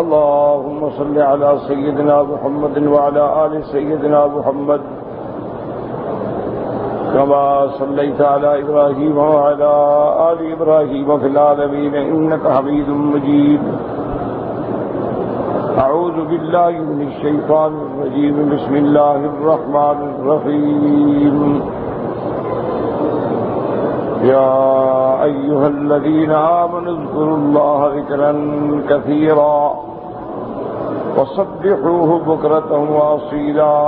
اللهم صل على سيدنا محمد وعلى آل سيدنا محمد كما صليت على إبراهيم وعلى آل إبراهيم في العالمين إنك حميد مجيد. أعوذ بالله من الشيطان الرجيم. بسم الله الرحمن الرحيم. يا أيها الذين آمنوا اذكروا الله ذكرا كثيرا وسبحوه بكرة وأصيلا.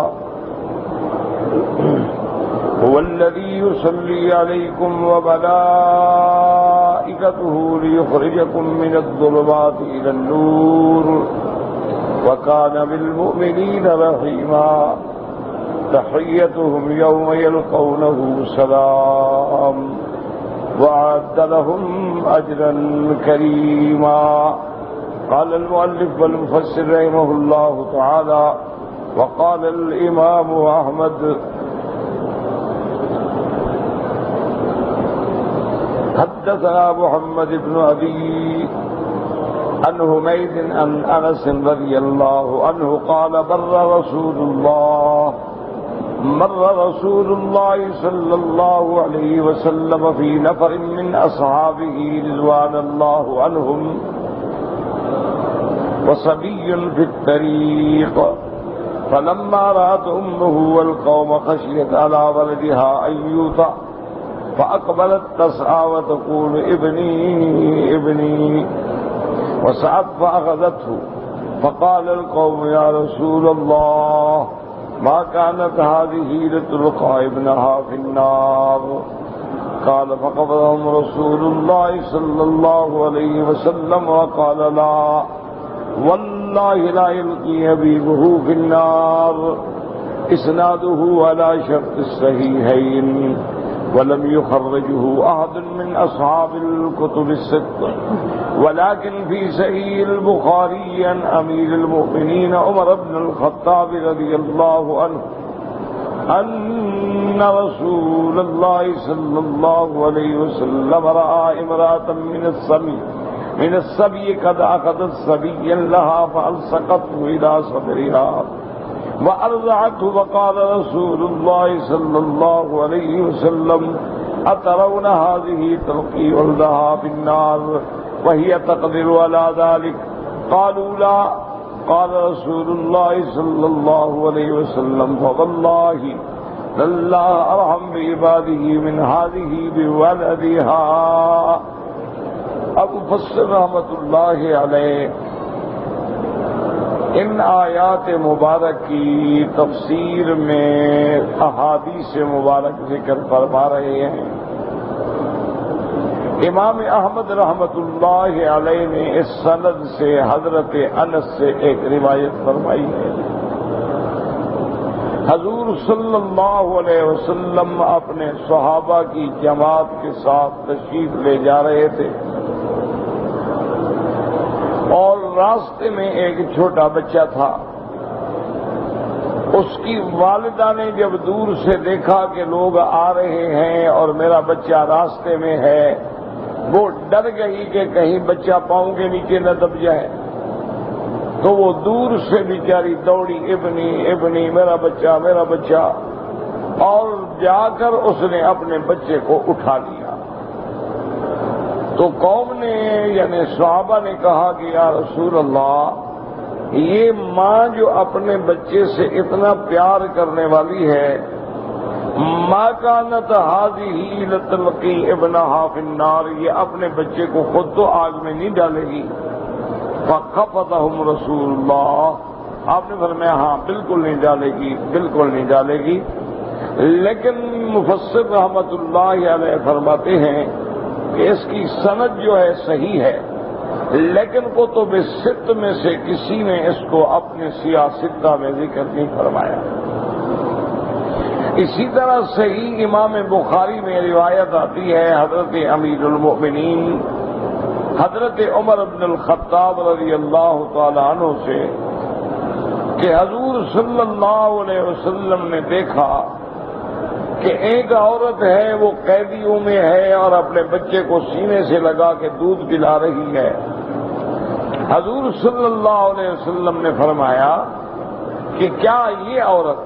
هو الذي يصلي عليكم وملائكته ليخرجكم من الظلمات إلى النور وكان بالمؤمنين رحيما. تحيتهم يوم يلقونه سلام وأعد لهم أجرا كريما. قال المؤلف والمفسر رحمه الله تعالى وقال الإمام أحمد حدثنا محمد بن أبي عن حميد عن أنس رضي الله عنه قال مر رسول الله صلى الله عليه وسلم في نفر من أصحابه رضوان الله عنهم وصبي في الطريق فلما رأت أمه والقوم خشيت على ولدها أن يوطأ فأقبلت تسعى وتقول ابني ابني وسعت فأخذته فقال القوم يا رسول الله ما كانت هذه لتلقى ابنها في النار. قال فقبضهم رسول الله صلى الله عليه وسلم وقال لا والله لا يلقي حبيبه في النار. اسناده على شرط الصحيحين ولم يخرجه أحد من أصحاب الكتب الستة ولكن في صحيح البخاري عن أمير المؤمنين عمر بن الخطاب رضي الله عنه أن رسول الله صلى الله عليه وسلم رأى امرأة من الصبي قد أخذت صبيا لها فألصقته إلى صدرها وأرضعته وقال رسول الله صلى الله عليه وسلم أترون هذه تلقي ولدها بالنار وهي تقدر على ذلك؟ قالوا لا. قال رسول الله صلى الله عليه وسلم فوالله لله أرحم بعباده من هذه بولدها. ابو مفسر رحمۃ اللہ علیہ ان آیات مبارک کی تفسیر میں احادیث مبارک ذکر فرما رہے ہیں. امام احمد رحمۃ اللہ علیہ نے اس سند سے حضرت انس سے ایک روایت فرمائی ہے. حضور صلی اللہ علیہ وسلم اپنے صحابہ کی جماعت کے ساتھ تشریف لے جا رہے تھے اور راستے میں ایک چھوٹا بچہ تھا. اس کی والدہ نے جب دور سے دیکھا کہ لوگ آ رہے ہیں اور میرا بچہ راستے میں ہے وہ ڈر گئی کہ کہیں بچہ پاؤں کے نیچے نہ دب جائے. تو وہ دور سے بیچاری دوڑی ابنی ابنی میرا بچہ میرا بچہ اور جا کر اس نے اپنے بچے کو اٹھا لیا. تو قوم نے یعنی صحابہ نے کہا کہ یا رسول اللہ یہ ماں جو اپنے بچے سے اتنا پیار کرنے والی ہے ما کانت هذه لتلقي ابنها في النار یہ اپنے بچے کو خود تو آگ میں نہیں ڈالے گی. فخفضهم رسول اللہ آپ نے فرمایا ہاں بالکل نہیں ڈالے گی بالکل نہیں ڈالے گی. لیکن مفسر رحمۃ اللہ علیہ فرماتے ہیں کہ اس کی سند جو ہے صحیح ہے لیکن کتب ست میں سے کسی نے اس کو اپنے سیاستہ میں ذکر نہیں فرمایا. اسی طرح صحیح امام بخاری میں روایت آتی ہے حضرت امیر المؤمنین حضرت عمر بن الخطاب رضی اللہ تعالی عنہ سے کہ حضور صلی اللہ علیہ وسلم نے دیکھا کہ ایک عورت ہے وہ قیدیوں میں ہے اور اپنے بچے کو سینے سے لگا کے دودھ پلا رہی ہے. حضور صلی اللہ علیہ وسلم نے فرمایا کہ کیا یہ عورت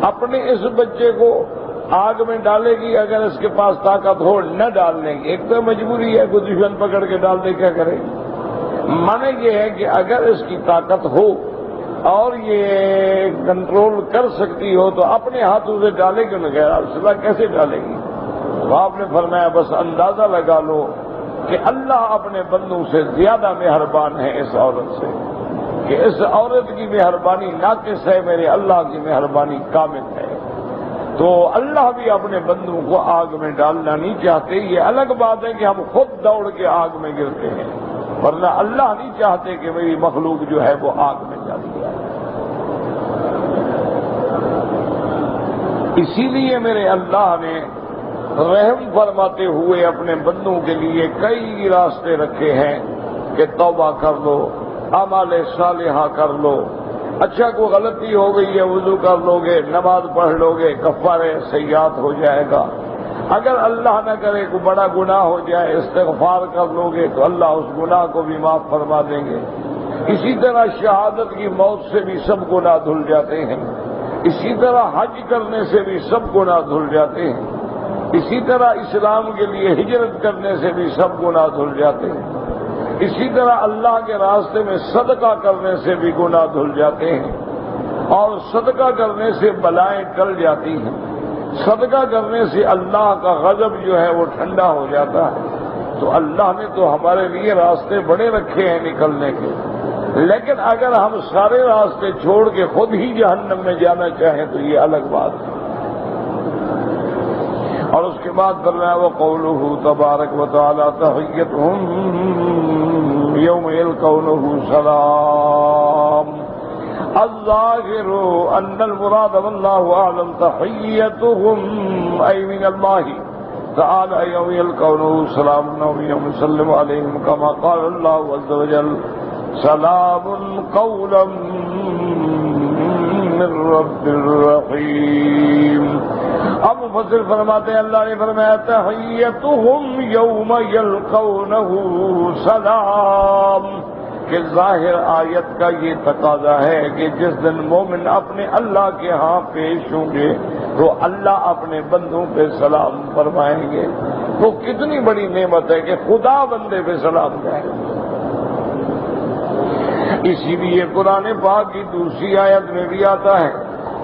اپنے اس بچے کو آگ میں ڈالے گی اگر اس کے پاس طاقت ہو؟ نہ ڈالنے کی. ایک تو مجبوری ہے، کوئی دشمن پکڑ کے ڈال دے کیا کرے گی. معنی یہ ہے کہ اگر اس کی طاقت ہو اور یہ کنٹرول کر سکتی ہو تو اپنے ہاتھوں سے ڈالے گی. انہوں نے کہا رسول اللہ کیسے ڈالے گی؟ تو آپ نے فرمایا بس اندازہ لگا لو کہ اللہ اپنے بندوں سے زیادہ مہربان ہے اس عورت سے، کہ اس عورت کی مہربانی ناقص ہے، میرے اللہ کی مہربانی کامل ہے. تو اللہ بھی اپنے بندوں کو آگ میں ڈالنا نہیں چاہتے. یہ الگ بات ہے کہ ہم خود دوڑ کے آگ میں گرتے ہیں، ورنہ اللہ نہیں چاہتے کہ میری مخلوق جو ہے وہ آگ میں جا دیا. اسی لیے میرے اللہ نے رحم فرماتے ہوئے اپنے بندوں کے لیے کئی راستے رکھے ہیں کہ توبہ کر لو، اعمال صالحہ کر لو. اچھا کوئی غلطی ہو گئی ہے وضو کر لو گے، نماز پڑھ لو گے، کفارہ سیئات ہو جائے گا. اگر اللہ نہ کرے کوئی بڑا گناہ ہو جائے، استغفار کر لو گے تو اللہ اس گناہ کو بھی معاف فرما دیں گے. اسی طرح شہادت کی موت سے بھی سب گناہ دھل جاتے ہیں. اسی طرح حج کرنے سے بھی سب گناہ دھل جاتے ہیں. اسی طرح اسلام کے لیے ہجرت کرنے سے بھی سب گناہ دھل جاتے ہیں. اسی طرح اللہ کے راستے میں صدقہ کرنے سے بھی گناہ دھل جاتے ہیں. اور صدقہ کرنے سے بلائیں ٹل جاتی ہیں. صدقہ کرنے سے اللہ کا غضب جو ہے وہ ٹھنڈا ہو جاتا ہے. تو اللہ نے تو ہمارے لیے راستے بڑے رکھے ہیں نکلنے کے. لیکن اگر ہم سارے راستے چھوڑ کے خود ہی جہنم میں جانا چاہیں تو یہ الگ بات ہے. اور اس کے بعد فرمایا وقولہ تبارک و تعالی تحیتہم یوم یلقونہ سلام. الظاہر ان المراد واللہ اعلم تحیتہم ای من اللہ تعالی یوم یلقونہ سلام یوم یسلم علیہم کما قال اللہ عز وجل سلام قولا من رب الرحیم. اب مفسر فرماتے ہیں اللہ نے فرمایا تحیتہم یوم یلقونہ سلام، کہ ظاہر آیت کا یہ تقاضا ہے کہ جس دن مومن اپنے اللہ کے ہاں پیش ہوں گے تو اللہ اپنے بندوں پہ سلام فرمائیں گے. تو کتنی بڑی نعمت ہے کہ خدا بندے پہ سلام کہے. اسی لیے قرآن پاک کی دوسری آیت میں بھی آتا ہے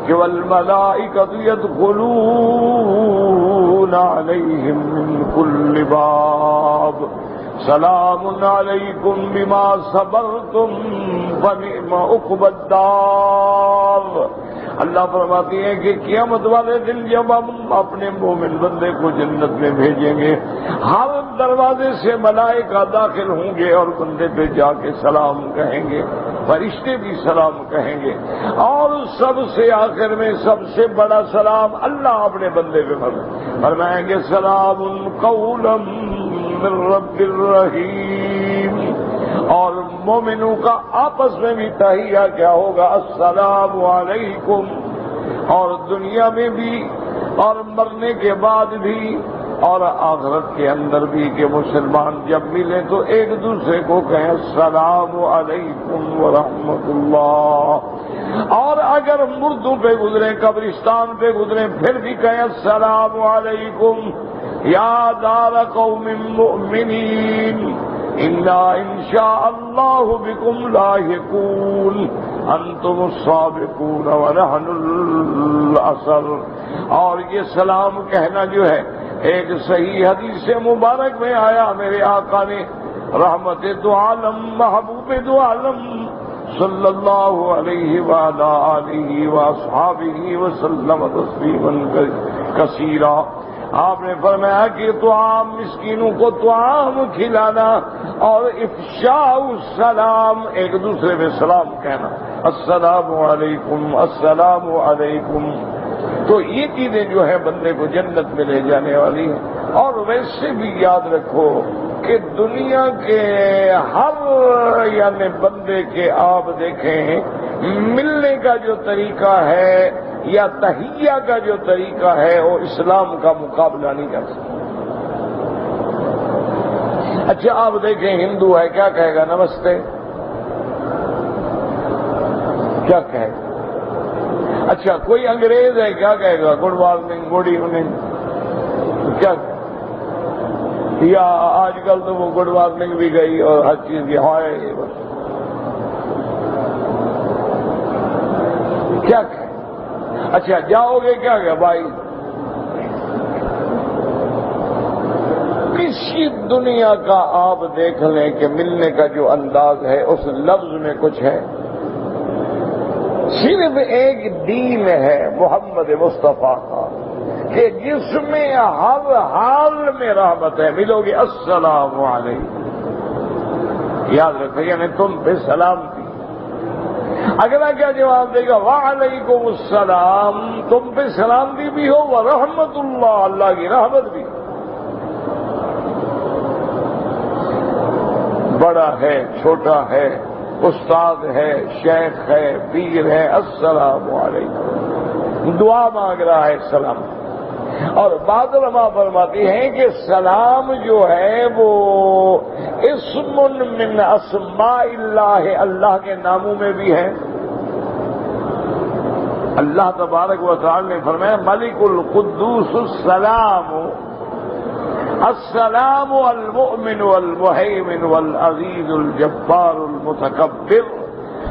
کہ والملائکۃ یدخلون علیہم من کل باب سلام علیکم بما صبرتم فنعم عقبی الدار. اللہ فرماتی ہے کہ قیامت والے دن جب ہم اپنے مومن بندے کو جنت میں بھیجیں گے، ہر دروازے سے ملائکہ داخل ہوں گے اور بندے پہ جا کے سلام کہیں گے، فرشتے بھی سلام کہیں گے، اور سب سے آخر میں سب سے بڑا سلام اللہ اپنے بندے پہ فرمائیں گے سلام قولا من رب الرحیم. اور مومنوں کا آپس میں بھی تحیہ کیا ہوگا السلام علیکم. اور دنیا میں بھی اور مرنے کے بعد بھی اور آخرت کے اندر بھی کہ مسلمان جب ملیں تو ایک دوسرے کو کہیں السلام علیکم ورحمۃ اللہ. اور اگر مردوں پہ گزرے قبرستان پہ گزرے پھر بھی کہیں السلام علیکم یا دار قوم مؤمنین انا انشاء اللہ بکم لاحقون انتم السابقون ونحن الاثر. اور یہ سلام کہنا جو ہے ایک صحیح حدیث مبارک میں آیا، میرے آقا نے رحمت دو عالم محبوب دو عالم صلی اللہ علیہ وعلی آلہ واصحابہ وسلم تسلیما کثیرا. آپ نے فرمایا کہ طعام مسکینوں کو طعام کھلانا اور افشاء السلام، ایک دوسرے پہ سلام کہنا السلام علیکم السلام علیکم. تو یہ چیزیں جو ہے بندے کو جنت میں لے جانے والی ہیں. اور ویسے بھی یاد رکھو کہ دنیا کے ہر یعنی بندے کے آپ دیکھیں ملنے کا جو طریقہ ہے یا تحیہ کا جو طریقہ ہے وہ اسلام کا مقابلہ نہیں کر سکتا۔ اچھا آپ دیکھیں ہندو ہے کیا کہے گا؟ نمستے، کیا کہے گا؟ اچھا کوئی انگریز ہے کیا کہے گا؟ گڈ مارننگ، گڈ ایوننگ، کیا کہے؟ یا آج کل تو وہ گڈ مارننگ بھی گئی اور ہر چیز کی ہائے بس کیا کہے؟ اچھا جاؤ گے کیا کہے بھائی؟ کسی دنیا کا آپ دیکھ لیں کہ ملنے کا جو انداز ہے اس لفظ میں کچھ ہے؟ صرف ایک دین ہے محمد مصطفیٰ کا کہ جس میں ہر حال میں رحمت ہے۔ ملو گے السلام علیکم، یاد رکھو یعنی تم پہ سلام تھی۔ اگلا کیا جواب دے گا؟ وعلیکم السلام، تم پہ سلامتی بھی ہو، ورحمت اللہ، اللہ کی رحمت بھی۔ بڑا ہے، چھوٹا ہے، استاد ہے، شیخ ہے، پیر ہے، السلام علیکم، دعا مانگ رہا ہے سلام۔ اور بعض علماء فرماتی ہیں کہ سلام جو ہے وہ اسم من اسماء اللہ، اللہ کے ناموں میں بھی ہے۔ اللہ تبارک و تعالی نے فرمایا ملک القدوس السلام، السلام المؤمن والمہیمن والعزیز الجبار المتکبر۔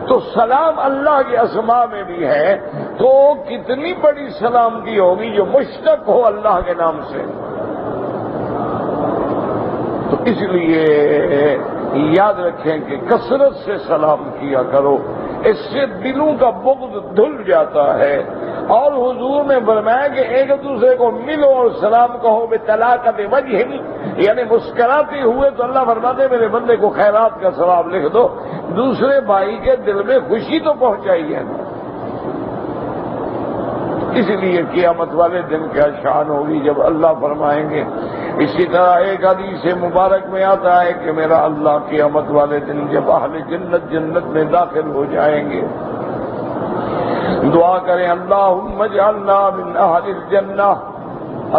تو سلام اللہ کے اسماء میں بھی ہے، تو کتنی بڑی سلامتی ہوگی جو مشتق ہو اللہ کے نام سے۔ تو اس لیے یاد رکھیں کہ کثرت سے سلام کیا کرو، اس سے دلوں کا بغض دھل جاتا ہے۔ اور حضور نے فرمایا کہ ایک دوسرے کو ملو اور سلام کہو بطلاقت وجہ، یعنی مسکراتے ہوئے، تو اللہ فرماتے میرے بندے کو خیرات کا ثواب لکھ دو، دوسرے بھائی کے دل میں خوشی تو پہنچائیے۔ اس لیے قیامت والے دن کیا شان ہوگی جب اللہ فرمائیں گے۔ اسی طرح ایک حدیث مبارک میں آتا ہے کہ میرا اللہ قیامت والے دن جب اہل جنت جنت میں داخل ہو جائیں گے، دعا کریں اللہم اجعلنا من اہل الجنہ،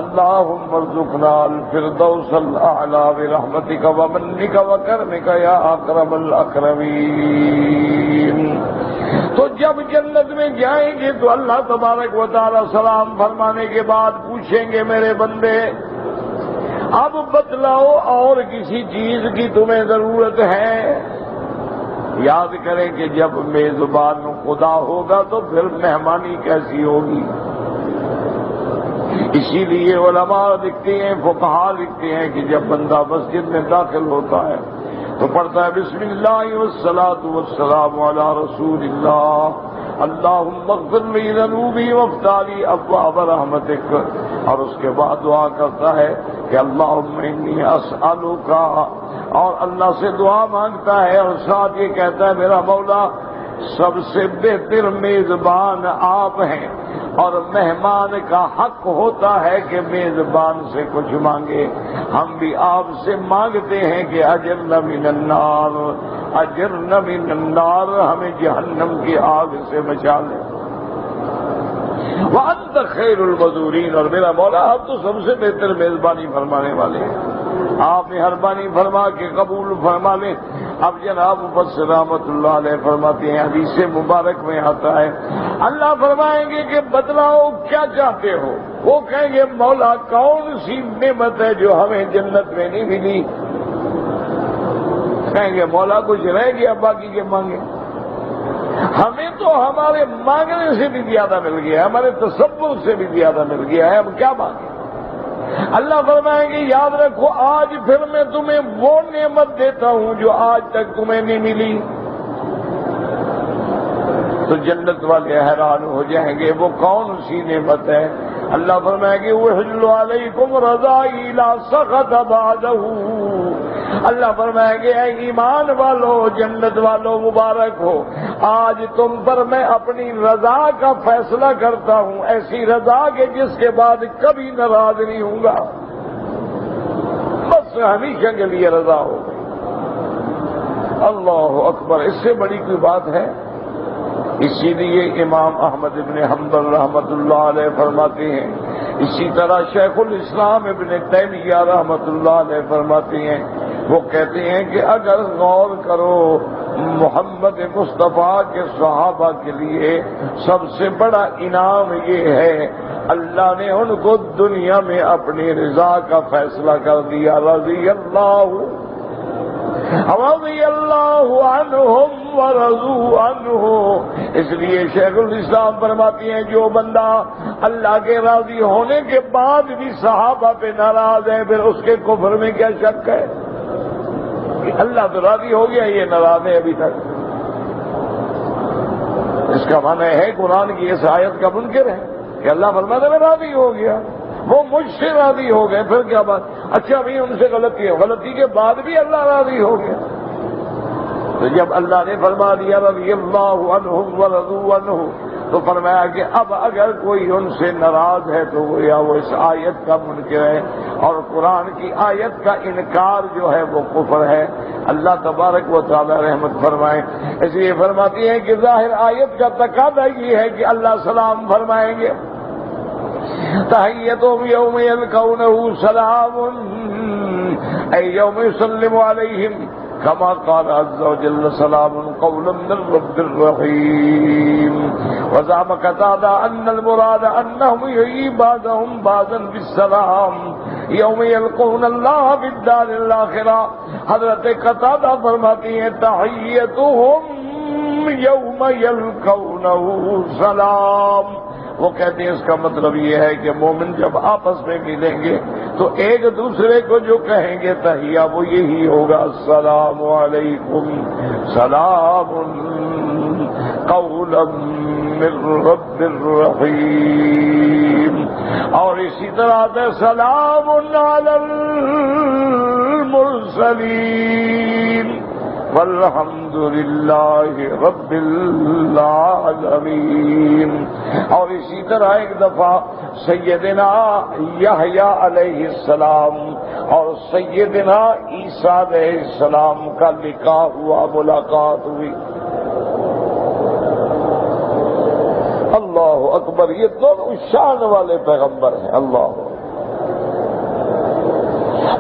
اللہم ارزقنا الفردوس الاعلی برحمتک ومنک وکرمک یا اکرم الاکرمین۔ تو جب جنت میں جائیں گے تو اللہ تبارک و تعالی سلام فرمانے کے بعد پوچھیں گے میرے بندے اب بتلاؤ اور کسی چیز کی تمہیں ضرورت ہے؟ یاد کریں کہ جب میزبان خدا ہوگا تو پھر مہمانی کیسی ہوگی۔ اسی لیے علماء لکھتے ہیں، فقہاء لکھتے ہیں کہ جب بندہ مسجد میں داخل ہوتا ہے تو پڑھتا ہے بسم اللہ والصلاۃ والسلام علی رسول اللہ، اللہم اغفر لی ذنوبی وافتح لی ابواب رحمتک، اور اس کے بعد دعا کرتا ہے کہ اللہم انی اسألک، اور اللہ سے دعا مانگتا ہے، اور ساتھ یہ کہتا ہے میرا مولا سب سے بہتر میزبان آپ ہیں، اور مہمان کا حق ہوتا ہے کہ میزبان سے کچھ مانگے۔ ہم بھی آپ سے مانگتے ہیں کہ اجرنا من النار، اجرنا من النار، ہمیں جہنم کی آگ سے بچا لے۔ وانت خیر المذورین، اور میرا مولا آپ تو سب سے بہتر میزبانی فرمانے والے ہیں، آپ مہربانی فرما کے قبول فرما لیں۔ اب جناب مفسر رحمۃ اللہ علیہ فرماتے ہیں حدیث مبارک میں آتا ہے اللہ فرمائیں گے کہ بتلاؤ کیا چاہتے ہو؟ وہ کہیں گے مولا کون سی نعمت ہے جو ہمیں جنت میں نہیں ملی؟ کہیں گے مولا کچھ رہ گیا باقی کے مانگے؟ ہمیں تو ہمارے مانگنے سے بھی زیادہ مل گیا ہے، ہمارے تصور سے بھی زیادہ مل گیا ہے، ہم کیا مانگیں؟ اللہ فرمائیں گے یاد رکھو آج پھر میں تمہیں وہ نعمت دیتا ہوں جو آج تک تمہیں نہیں ملی۔ تو جنت والے حیران ہو جائیں گے وہ کون سی نعمت ہے؟ اللہ فرمائے گی وَحِلُّ عَلَيْكُمْ رَضَائِي لَا سَخَطَ بَعْدَهُ۔ اللہ فرمائے گے اے ایمان والو، جنت والو مبارک ہو، آج تم پر میں اپنی رضا کا فیصلہ کرتا ہوں، ایسی رضا کہ جس کے بعد کبھی ناراض نہیں ہوں گا، بس ہمیشہ کے لیے رضا ہو گئی۔ اللہ اکبر، اس سے بڑی کوئی بات ہے؟ اسی لیے امام احمد ابن حنبل رحمۃ اللہ علیہ فرماتے ہیں، اسی طرح شیخ الاسلام ابن تیمیہ رحمۃ اللہ علیہ فرماتے ہیں، وہ کہتے ہیں کہ اگر غور کرو محمد مصطفیٰ کے صحابہ کے لیے سب سے بڑا انعام یہ ہے اللہ نے ان کو دنیا میں اپنی رضا کا فیصلہ کر دیا، رضی اللہ عنہم ورضوا عنہ۔ اس لیے شیخ الاسلام فرماتی ہیں جو بندہ اللہ کے راضی ہونے کے بعد بھی صحابہ پہ ناراض ہے پھر اس کے کفر میں کیا شک ہے؟ اللہ تو راضی ہو گیا، یہ ناراض ہے ابھی تک۔ اس کا معنی ہے قرآن کی اس آیت کا منکر ہے کہ اللہ فرماتا ہے میں راضی ہو گیا، وہ مجھ سے راضی ہو گئے، پھر کیا بات؟ اچھا ابھی ان سے غلطی ہے، غلطی کے بعد بھی اللہ راضی ہو گیا۔ تو جب اللہ نے فرما دیا رضی اللہ عنہم ورضوا عنہ تو فرمایا کہ اب اگر کوئی ان سے ناراض ہے تو وہ اس آیت کا منکر ہے، اور قرآن کی آیت کا انکار جو ہے وہ کفر ہے۔ اللہ تبارک و تعالی رحمت فرمائے، اس لیے فرماتی ہیں کہ ظاہر آیت کا تقاضا یہ ہے کہ اللہ سلام فرمائیں گے، تحیتهم یوم یلقونه سلام اے یوم یسلم علیہم كما قال عز وجل سلام قولا من رب الرحيم۔ وزعم قتادة أن المراد أنهم يحيي بعضهم بعضا بالسلام يوم يلقون الله في الدار الآخرة۔ حضرت قتادہ فرماتی ہیں تحیتهم یوم یلقونه سلام، وہ کہتے ہیں اس کا مطلب یہ ہے کہ مومن جب آپس میں ملیں گے تو ایک دوسرے کو جو کہیں گے تحیہ وہ یہی ہوگا، السلام علیکم سلام قولا من رب الرحیم۔ اور اسی طرح سے سلام علی المرسلین والحمد للہ رب العالمین۔ اور اسی طرح ایک دفعہ سیدنا یحییٰ علیہ السلام اور سیدنا عیسیٰ علیہ السلام کا لقاء ہوا، ملاقات ہوئی۔ اللہ اکبر، یہ دونوں شان والے پیغمبر ہیں، اللہ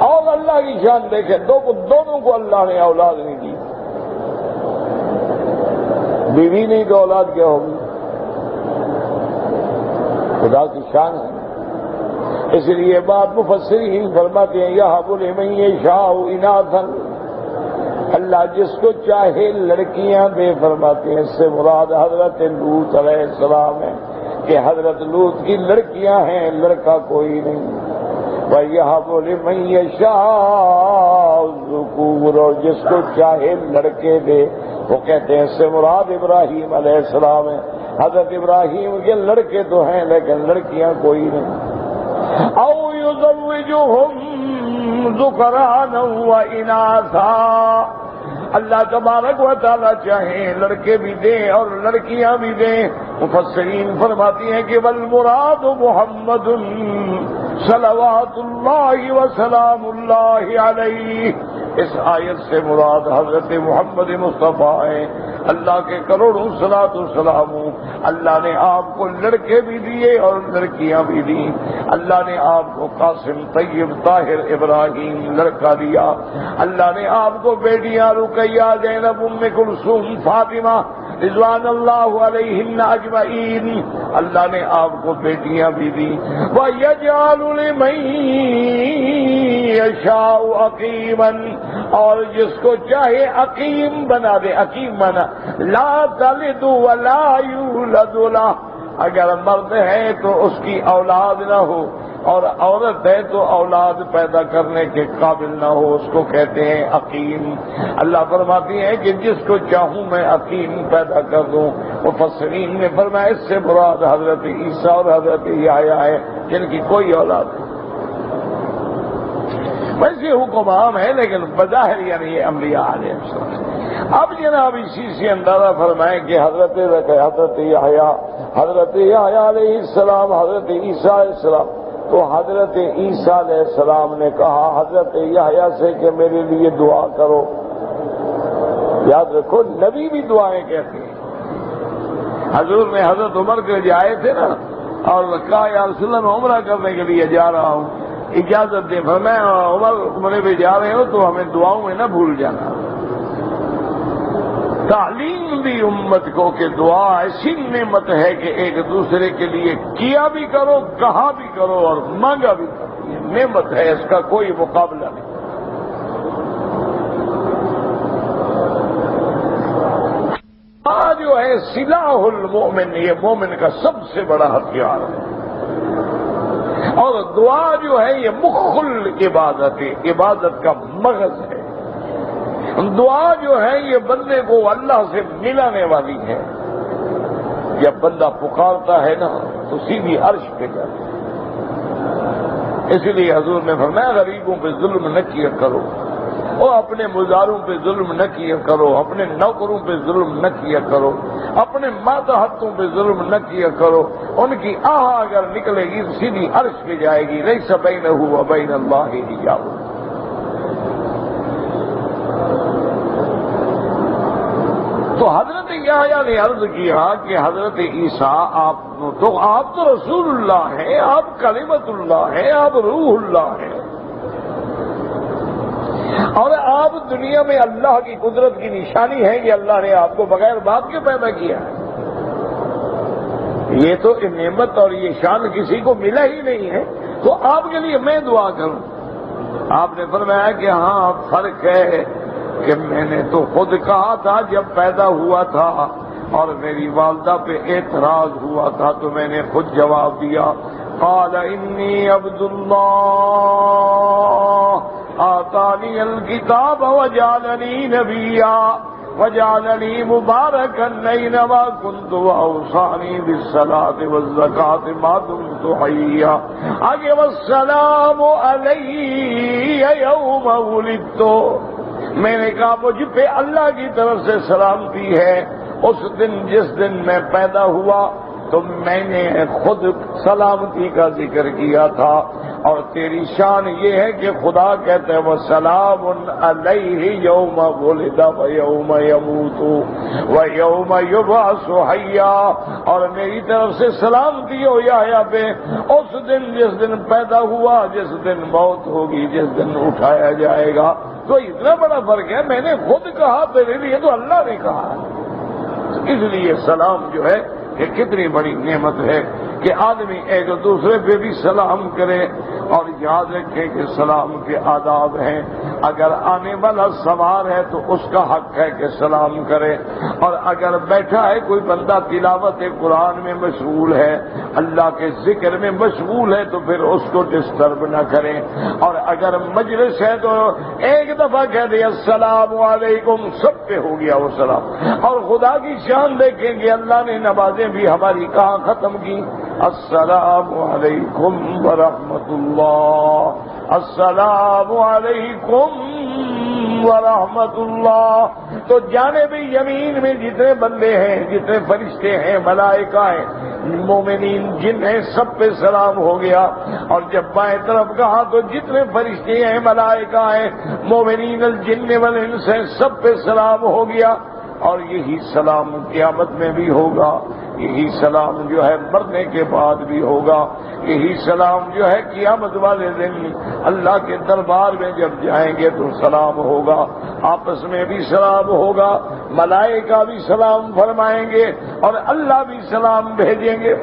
اور اللہ کی شان دیکھیں، دونوں کو اللہ نے اولاد نہیں دی، بیوی نہیں تو اولاد کیا ہوگی؟ خدا کی شان ہے۔ اس لیے بات مفسرین فرماتے ہیں یہب لمن یشاء اناثا، اللہ جس کو چاہے لڑکیاں دے، فرماتے ہیں اس سے مراد حضرت لوط علیہ السلام ہے کہ حضرت لوط کی لڑکیاں ہیں، لڑکا کوئی نہیں۔ وَيَهَبُ لِمَن يَشَاءُ الذُّكُورَ، اور جس کو چاہے لڑکے دے، وہ کہتے ہیں اس سے مراد ابراہیم علیہ السلام ہے، حضرت ابراہیم کے لڑکے تو ہیں لیکن لڑکیاں کوئی نہیں۔ أَوْ يُزَوِّجُهُمْ ذُكْرَانًا وَإِنَاثًا، اللہ تبارک و تعالیٰ چاہیں لڑکے بھی دیں اور لڑکیاں بھی دیں۔ مفسرین فرماتی ہیں کہ والمراد محمد صلوات اللہ وسلام اللہ علیہ، اس آیت سے مراد حضرت محمد مصطفیٰ ہیں، اللہ کے کروڑوں صلاۃ والسلام۔ اللہ نے آپ کو لڑکے بھی دیے اور لڑکیاں بھی دیں۔ اللہ نے آپ کو قاسم طیب طاہر ابراہیم لڑکا دیا، اللہ نے آپ کو بیٹیاں رقیہ زینب ام کلثوم فاطمہ رضوان اللہ علیہن اجمعین، اللہ نے آپ کو بیٹیاں بھی دی۔ وَيَجْعَلُ لِمَن يَشَاءُ عَقِيمًا، اور جس کو چاہے عقیم بنا دے۔ عقیم بنا لا تلد ولا یولد لہ، اگر مرد ہے تو اس کی اولاد نہ ہو اور عورت ہے تو اولاد پیدا کرنے کے قابل نہ ہو، اس کو کہتے ہیں عقیم۔ اللہ فرماتی ہے کہ جس کو چاہوں میں عقیم پیدا کر دوں۔ مفسرین نے فرمایا اس سے مراد حضرت عیسیٰ اور حضرت یحییٰ ہے جن کی کوئی اولاد نہیں۔ ویسے حکم عام ہے لیکن بظاہر یعنی یہ انبیاء علیہ السلام۔ اب جناب اسی سے اندازہ فرمائیں کہ حضرت یحییٰ علیہ السلام، حضرت عیسیٰ علیہ السلام، تو حضرت عیسیٰ علیہ السلام نے کہا حضرت یحییٰ سے کہ میرے لیے دعا کرو۔ یاد رکھو نبی بھی دعائیں کہتے ہیں، حضور نے حضرت عمر کے لیے آئے تھے نا اور کہا یا رسول اللہ میں عمرہ کرنے کے لیے جا رہا ہوں، اجازت دیں۔ فرمایا عمر عمرے پہ جا رہے ہو تو ہمیں دعاؤں میں نہ بھول جانا۔ تعلیم دی امت کو کہ دعا ایسی نعمت ہے کہ ایک دوسرے کے لیے کیا بھی کرو، کہا بھی کرو اور مانگا بھی کرو، یہ نعمت ہے، اس کا کوئی مقابلہ نہیں۔ جو ہے سلاح المومن، یہ مومن کا سب سے بڑا ہتھیار ہے، اور دعا جو ہے یہ مخ العبادت ہے، عبادت کا مغز ہے۔ دعا جو ہے یہ بندے کو اللہ سے ملانے والی ہے۔ جب بندہ پکارتا ہے نا تو سیدھی عرش پہ جاتا ہے۔ اس لیے حضور نے فرمایا غریبوں پہ ظلم نہ کیا کرو، اور اپنے مزاروں پہ ظلم نہ کیا کرو، اپنے نوکروں پہ ظلم نہ کیا کرو، اپنے ماتحتوں پہ ظلم نہ کیا کرو۔ ان کی آہ اگر نکلے گی تو سیدھی عرش پہ جائے گی، لیس بینہ و بین اللہ حجاب۔ تو حضرت یحییٰ نے عرض کیا کہ حضرت عیسیٰ آپ تو رسول اللہ ہیں، آپ کلمت اللہ ہیں، آپ روح اللہ ہیں، اور آپ دنیا میں اللہ کی قدرت کی نشانی ہے کہ اللہ نے آپ کو بغیر باپ کے پیدا کیا ہے۔ یہ تو نعمت اور یہ شان کسی کو ملا ہی نہیں ہے، تو آپ کے لیے میں دعا کروں۔ آپ نے فرمایا کہ ہاں فرق ہے کہ میں نے تو خود کہا تھا جب پیدا ہوا تھا، اور میری والدہ پہ اعتراض ہوا تھا تو میں نے خود جواب دیا، قال انی عبد اللہ آتانی الکتاب وجعلنی نبیا وجعلنی مبارکا اینما کنت واوصانی بالصلاۃ والزکاۃ ما دمت حیا۔ آگے والسلام علی یوم ولدت، میں نے کہا مجھ پہ اللہ کی طرف سے سلامتی ہے اس دن جس دن میں پیدا ہوا، تو میں نے خود سلامتی کا ذکر کیا تھا۔ اور تیری شان یہ ہے کہ خدا کہتے ہیں وَسَلَامٌ عَلَيْهِ يَوْمَ وُلِدَ وَيَوْمَ يَمُوتُ وَيَوْمَ يُبْعَثُ حَيًّا، اور میری طرف سے سلامتی ہو یحییٰ پہ اس دن جس دن پیدا ہوا، جس دن موت ہوگی، جس دن اٹھایا جائے گا۔ تو اتنا بڑا فرق ہے، میں نے خود کہا تیرے لیے تو اللہ نے کہا۔ اس لیے سلام جو ہے کہ کتنی بڑی نعمت ہے کہ آدمی ایک دوسرے پہ بھی سلام کرے، اور یاد رکھے کہ سلام کے آداب ہیں۔ اگر آنے والا سوار ہے تو اس کا حق ہے کہ سلام کرے، اور اگر بیٹھا ہے کوئی بندہ تلاوت قرآن میں مشغول ہے، اللہ کے ذکر میں مشغول ہے، تو پھر اس کو ڈسٹرب نہ کریں۔ اور اگر مجلس ہے تو ایک دفعہ کہہ دے السلام علیکم، سب پہ ہو گیا وہ سلام۔ اور خدا کی شان دیکھیں گے اللہ نے نمازیں بھی ہماری کہاں ختم کی، السلام علیکم ورحمۃ اللہ، السلام علیکم ورحمۃ اللہ۔ تو جانب یمین میں جتنے بندے ہیں، جتنے فرشتے ہیں، ملائکہ ہیں، مومنین جن ہیں، سب پہ سلام ہو گیا۔ اور جب بائیں طرف کہا تو جتنے فرشتے ہیں، ملائکہ ہیں، مومنین الجن والانس ہیں، سب پہ سلام ہو گیا۔ اور یہی سلام قیامت میں بھی ہوگا، یہی سلام جو ہے مرنے کے بعد بھی ہوگا، یہی سلام جو ہے قیامت والے دن اللہ کے دربار میں جب جائیں گے تو سلام ہوگا، آپس میں بھی سلام ہوگا، ملائکہ بھی سلام فرمائیں گے اور اللہ بھی سلام بھیجیں گے۔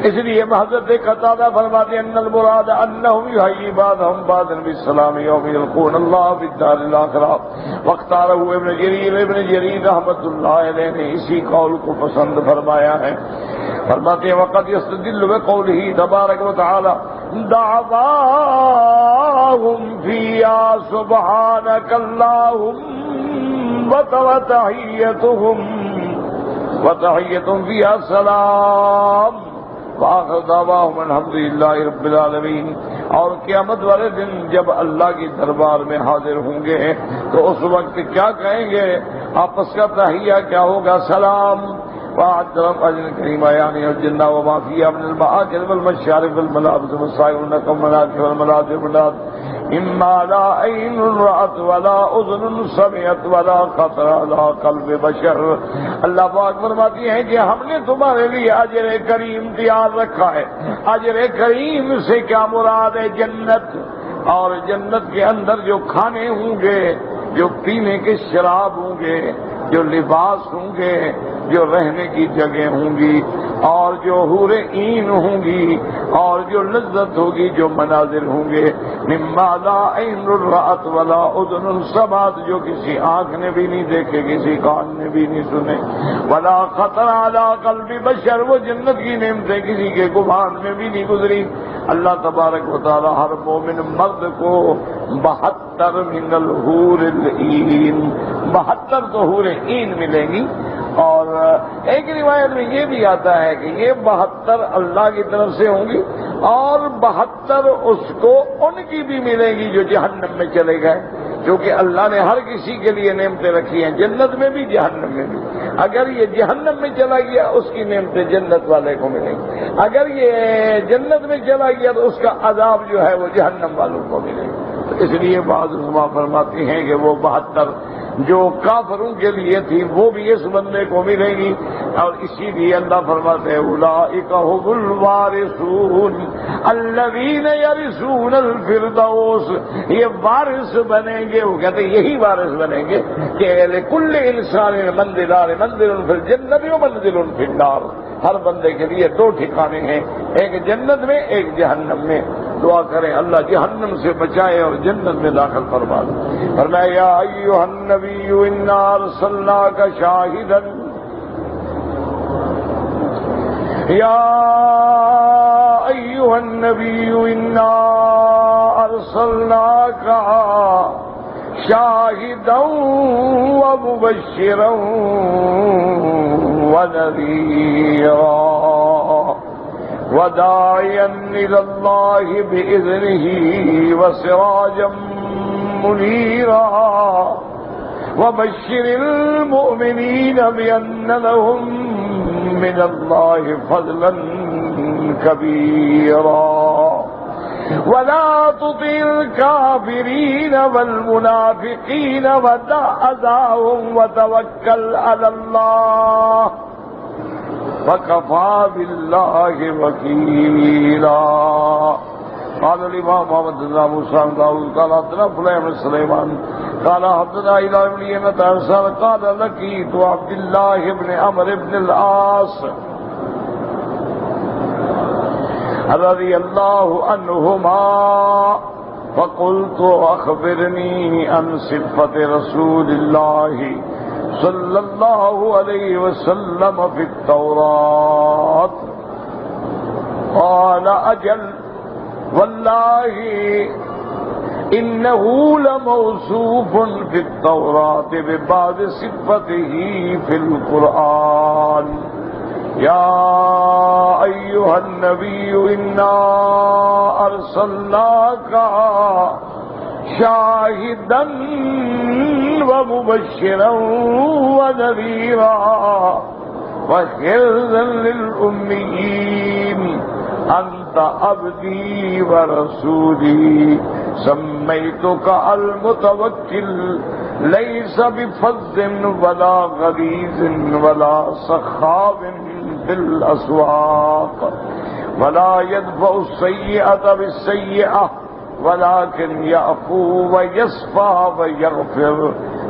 اس لیے حضرت قتادہ فرماتے ہیں ان المراد انہم یحیی بعضهم بعضا بالسلام یوم یلقون اللہ فی الدار الاخرہ، واختارہ ابن جریر رحمۃ اللہ علیہ نے اسی قول کو پسند فرمایا ہے۔ فرماتے ہیں وقد یستدل بقولہ تبارک و تعالی دعواہم فیہا سبحانک اللہم وتحیتہم فیہا سلام وآخر دعواہم الحمدللہ رب العالمین۔ اور قیامت والے دن جب اللہ کی دربار میں حاضر ہوں گے تو اس وقت کیا کہیں گے؟ آپس کا تحیہ کیا ہوگا؟ سلام۔ وعدرم اجر کریم یعنی الجنہ وما فیہا من المآکل والمشارب والملابس والسائر والنکم والمناکب والمناظر والناد مما لا عین رأت ولا اذن سمعت ولا خطر علی قلب بشر. اللہ پاک فرماتی ہیں کہ ہم نے تمہارے لیے اجر کریم تیار رکھا ہے. اجر کریم سے کیا مراد ہے؟ جنت، اور جنت کے اندر جو کھانے ہوں گے، جو پینے کے شراب ہوں گے، جو لباس ہوں گے، جو رہنے کی جگہ ہوں گی، اور جو حور عین ہوں گی، اور جو لذت ہوگی، جو مناظر ہوں گے. مما لا عین رأت ولا اذن سمعت، جو کسی آنکھ نے بھی نہیں دیکھے، کسی کان نے بھی نہیں سنے. ولا خطر علی قلب بشر، وہ جنت کی نعمتیں کسی کے گمان میں بھی نہیں گزری. اللہ تبارک و تعالی ہر مومن مرد کو 72 من الحور العین، 72 تو حور عین ملیں گی. اور ایک روایت میں یہ بھی آتا ہے کہ یہ 72 اللہ کی طرف سے ہوں گی، اور 72 اس کو ان کی بھی ملیں گی جو جہنم میں چلے گئے، کیونکہ اللہ نے ہر کسی کے لیے نعمتیں رکھی ہیں، جنت میں بھی جہنم میں بھی. اگر یہ جہنم میں چلا گیا اس کی نعمتیں جنت والے کو ملیں گی، اگر یہ جنت میں چلا گیا تو اس کا عذاب جو ہے وہ جہنم والوں کو ملے گا. اس لیے بعض علماء فرماتی ہیں کہ وہ 72 جو کافروں کے لیے تھی وہ بھی اس بندے کو ملے گی. اور اسی لیے اللہ فرماتے ہیں اولئک هم الوارثون الذین یرثون الفردوس، یہ وارث بنیں گے. وہ کہتے ہیں یہی وارث بنیں گے کہ لکل انسان منزلان، منزل فی الجنت و منزل فی النار. ہر بندے کے لیے 2 ٹھکانے ہیں، ایک جنت میں، ایک جہنم میں. دعا کریں اللہ جہنم سے بچائے اور جنت میں داخل فرما دے. فرمایا یا ایھا النبی انا ارسلناک شاہدا، یا ایھا النبی انا ارسلناک شاہدا ومبشرا ونذیرا وداعیا الی اللہ بإذنہ وسراجا منیرا وبشر المؤمنین بأن لهم من اللہ فضلا کبیرا ولا تطع الكافرین والمنافقین ودع اذاهم وتوکل علی اللہ وَكَفَى بِاللَّهِ وَكِيلًا. قال الإمام محمد بن موسى بن داود قال حدثنا فلان بن سليمان قال حدثنا إلى ابن ينتهى قال لقيت عبد الله بن عمرو بن العاص رضي الله عنهما فقلت أخبرني عن صفة رسول الله صلی اللہ علیہ وسلم فی التوراۃ قال اجل واللہ انہ لموصوف فی التوراۃ ببعض صفته فی القرآن یا ایھا النبی انا ارسلناک شاہدا ومبشرا ونذیرا وحرزا للأميين انت عبدی ورسولی سمیتک المتوکل لیس بفظ ولا غلیظ ولا سخاب في الأسواق ولا يدفع السيئة بالسيئة ولكن يعفو ويصفى ويغفر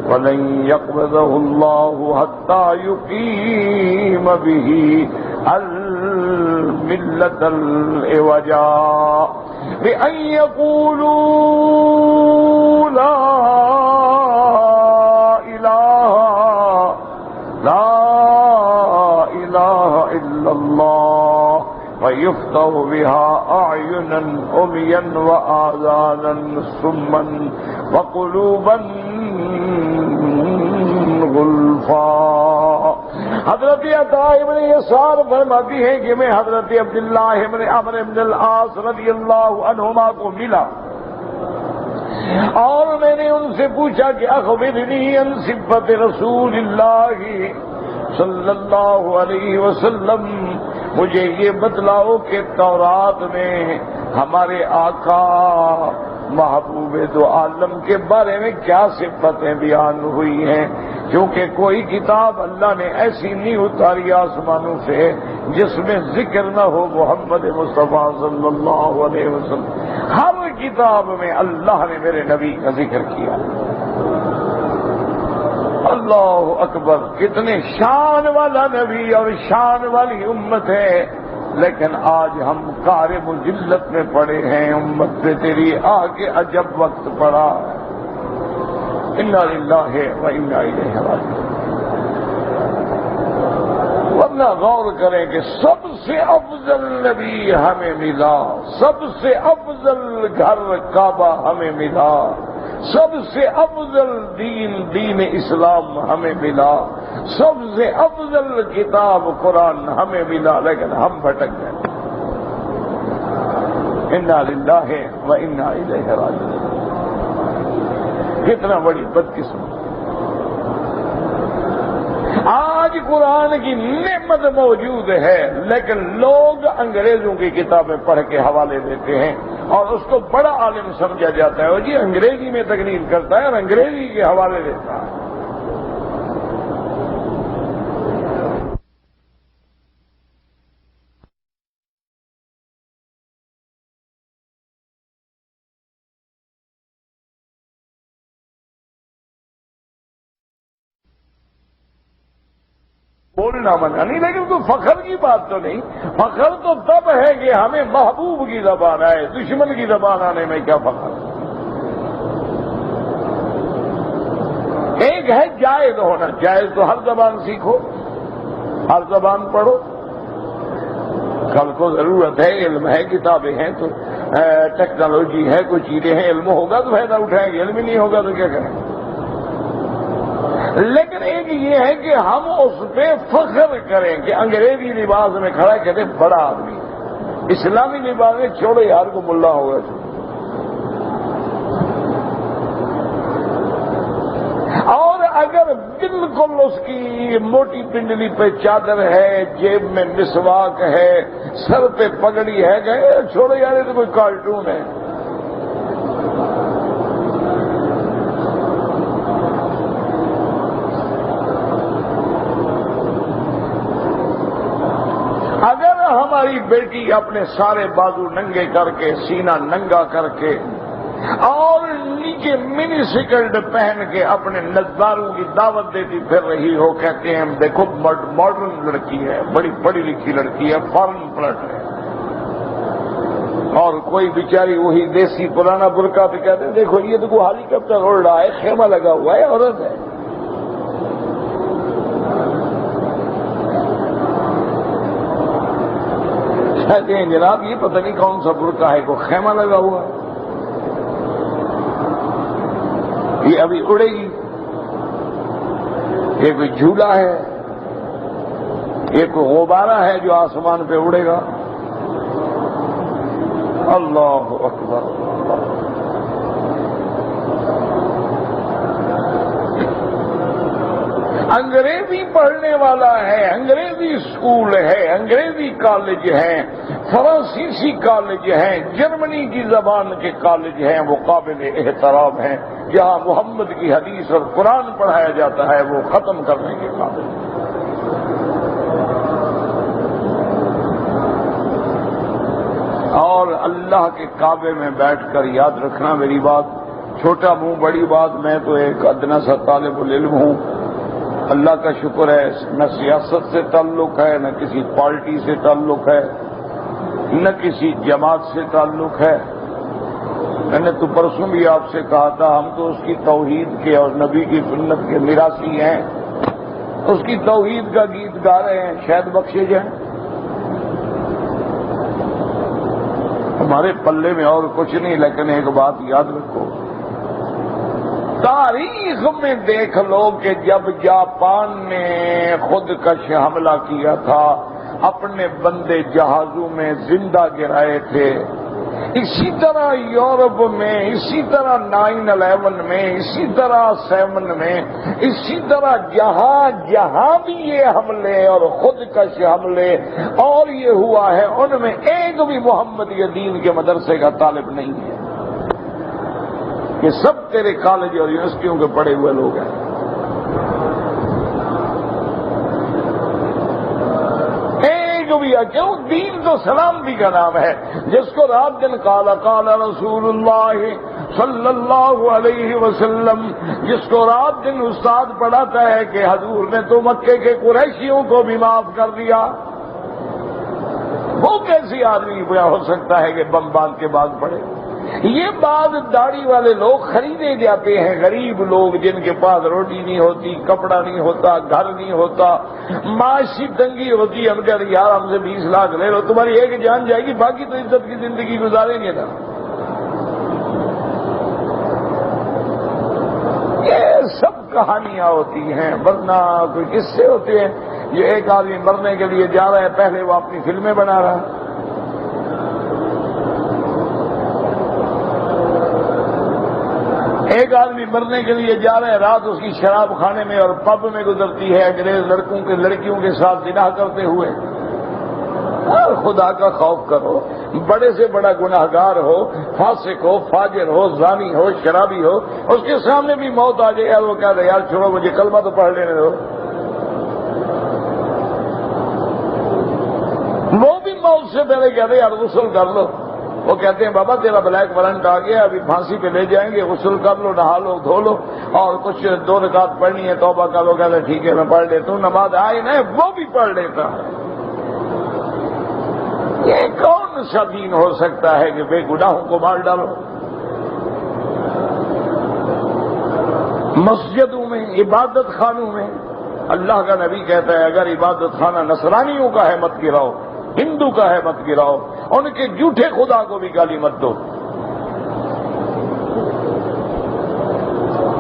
ولن يقبضه الله حتى يقيم به الملة العوجا بأن يقولوا لا إله إلا الله ويفتح بها أعينا عميا وآذانا صما وقلوبا غلفا. حضرت عطا ابن یسار فرماتی ہیں کہ میں حضرت عبداللہ ابن عمرو بن العاص رضی اللہ عنہما کو ملا اور میں نے ان سے پوچھا کہ اخبرنی عن صفت رسول اللہ صلی اللہ علیہ وسلم، مجھے یہ بتلاؤ کہ تورات میں ہمارے آقا محبوب دو عالم کے بارے میں کیا صفتیں بیان ہوئی ہیں، کیونکہ کوئی کتاب اللہ نے ایسی نہیں اتاری آسمانوں سے جس میں ذکر نہ ہو محمد مصطفیٰ صلی اللہ علیہ وسلم۔ ہر کتاب میں اللہ نے میرے نبی کا ذکر کیا۔ اللہ اکبر، کتنے شان والا نبی اور شان والی امت ہے، لیکن آج ہم قہر مذلت میں پڑے ہیں۔ امت پہ تیری آگے عجب وقت پڑا۔ انا للہ و انا الیہ راجعون۔ ورنہ غور کریں کہ سب سے افضل نبی ہمیں ملا، سب سے افضل گھر کعبہ ہمیں ملا، سب سے افضل دین اسلام ہمیں ملا، سب سے افضل کتاب قرآن ہمیں ملا، لیکن ہم بھٹک گئے۔ انا للہ و انا الیہ راجعون۔ کتنا بڑی بدقسمت۔ آج قرآن کی نعمت موجود ہے، لیکن لوگ انگریزوں کی کتابیں پڑھ کے حوالے دیتے ہیں اور اس کو بڑا عالم سمجھا جاتا ہے، اور جی انگریزی میں تقریر کرتا ہے اور انگریزی کے حوالے دیتا ہے۔ بولنا منع نہیں، لیکن کوئی فخر کی بات تو نہیں۔ فخر تو تب ہے کہ ہمیں محبوب کی زبان آئے، دشمن کی زبان آنے میں کیا فخر۔ ایک ہے جائز ہونا، جائز تو ہر زبان سیکھو، ہر زبان پڑھو۔ کل کو ضرورت ہے، علم ہے، کتابیں ہیں تو ٹیکنالوجی ہے، کوئی چیزیں ہیں، علم ہوگا تو فائدہ اٹھائیں گے، علم ہی نہیں ہوگا تو کیا کریں۔ لیکن ایک یہ ہے کہ ہم اس پہ فخر کریں کہ انگریزی لباس میں کھڑا کہتے بڑا آدمی، اسلامی لباس میں چھوڑو یار کو ملا ہوگا۔ اور اگر بالکل اس کی موٹی پنڈلی پہ چادر ہے، جیب میں مسواک ہے، سر پہ پگڑی ہے، کہ چھوڑو یار یہ تو کوئی کارٹون ہے۔ اگر ہماری بیٹی اپنے سارے بازو ننگے کر کے، سینہ ننگا کر کے اور نیچے منی سکرٹ پہن کے اپنے نظاروں کی دعوت دیتی پھر رہی ہو، کہتے ہیں دیکھو ماڈرن لڑکی ہے، بڑی پڑھی لکھی لڑکی ہے، فارن پلٹ ہے، اور کوئی بیچاری وہی دیسی پرانا برقع پہ کہتے ہیں دیکھو یہ تو کوئی ہیلی کاپٹر اڑ رہا ہے، خیمہ لگا ہوا ہے، عورت ہے۔ کہتے ہیں جناب یہ پتہ نہیں کون سا برقع ہے، کوئی خیمہ لگا ہوا ہے، یہ ابھی اڑے گی، یہ کوئی جھولا ہے، یہ کوئی غبارہ ہے جو آسمان پہ اڑے گا۔ اللہ اکبر۔ انگریزی پڑھنے والا ہے، انگریزی اسکول ہے، انگریزی کالج ہیں، فرانسیسی کالج ہیں، جرمنی کی زبان کے کالج ہیں، وہ قابل احترام ہیں۔ جہاں محمد کی حدیث اور قرآن پڑھایا جاتا ہے وہ ختم کرنے کے قابل ہیں۔ اور اللہ کے کعبے میں بیٹھ کر یاد رکھنا میری بات، چھوٹا منہ بڑی بات، میں تو ایک ادنا سا طالب العلم ہوں، اللہ کا شکر ہے نہ سیاست سے تعلق ہے، نہ کسی پارٹی سے تعلق ہے، نہ کسی جماعت سے تعلق ہے۔ میں نے تو پرسوں بھی آپ سے کہا تھا ہم تو اس کی توحید کے اور نبی کی سنت کے میراثی ہیں، اس کی توحید کا گیت گا رہے ہیں، شاید بخشے جائیں۔ ہمارے پلے میں اور کچھ نہیں، لیکن ایک بات یاد رکھو، تاریخ میں دیکھ لو کہ جب جاپان نے خودکش حملہ کیا تھا، اپنے بندے جہازوں میں زندہ گرائے تھے، اسی طرح یورپ میں، اسی طرح 9/11 میں، اسی طرح 7 میں، اسی طرح جہاں بھی یہ حملے اور خودکش حملے اور یہ ہوا ہے، ان میں ایک بھی محمد دین کے مدرسے کا طالب نہیں ہے۔ کہ سب تیرے کالج اور یونیورسٹیوں کے پڑھے ہوئے لوگ ہیں. کیوں؟ دین تو سلامتی کا نام ہے. جس کو رات دن قال رسول اللہ صلی اللہ علیہ وسلم، جس کو رات دن استاد پڑھاتا ہے کہ حضور نے تو مکے کے قریشیوں کو بھی معاف کر دیا، وہ کیسی آدمی ہو سکتا ہے کہ بم باندھ کے بعد پڑھے؟ یہ بعض داڑھی والے لوگ خریدے جاتے ہیں، غریب لوگ جن کے پاس روٹی نہیں ہوتی، کپڑا نہیں ہوتا، گھر نہیں ہوتا، معاشی تنگی ہوتی ہے. ہم کہتے ہیں یار ہم سے 20 لاکھ لے لو، تمہاری ایک جان جائے گی، باقی تو عزت کی زندگی گزاریں گے نا. یہ سب کہانیاں ہوتی ہیں، ورنہ کوئی قصے ہوتے ہیں. یہ ایک آدمی مرنے کے لیے جا رہا ہے، پہلے وہ اپنی فلمیں بنا رہا ہے. ایک آدمی مرنے کے لیے جا رہا ہے، رات اس کی شراب خانے میں اور پب میں گزرتی ہے، انگریز لڑکیوں کے ساتھ زنا کرتے ہوئے. اور خدا کا خوف کرو، بڑے سے بڑا گناہگار ہو، فاسق ہو، فاجر ہو، زانی ہو، شرابی ہو، اس کے سامنے بھی موت آ جائے یار وہ کہتا ہے یار چھوڑو مجھے کلمہ تو پڑھ لینے دو. وہ بھی موت سے پہلے کہتے ہیں یار غسل کر لو. وہ کہتے ہیں بابا تیرا بلیک وارنٹ آ گیا، ابھی پھانسی پہ لے جائیں گے، غسل کر لو، نہا لو، دھو لو، اور کچھ 2 رکعت پڑھنی ہے توبہ کا. لو کہتے ہیں ٹھیک ہے میں پڑھ لیتا ہوں. نماز آئے نا وہ بھی پڑھ لیتا ہے. یہ کون سا دین ہو سکتا ہے کہ بے گناہوں کو مار ڈالو؟ مسجدوں میں، عبادت خانوں میں اللہ کا نبی کہتا ہے اگر عبادت خانہ نصرانیوں کا ہے مت گراؤ، ہندو کا ہے مت گراؤ، ان کے جھوٹے خدا کو بھی گالی مت دو.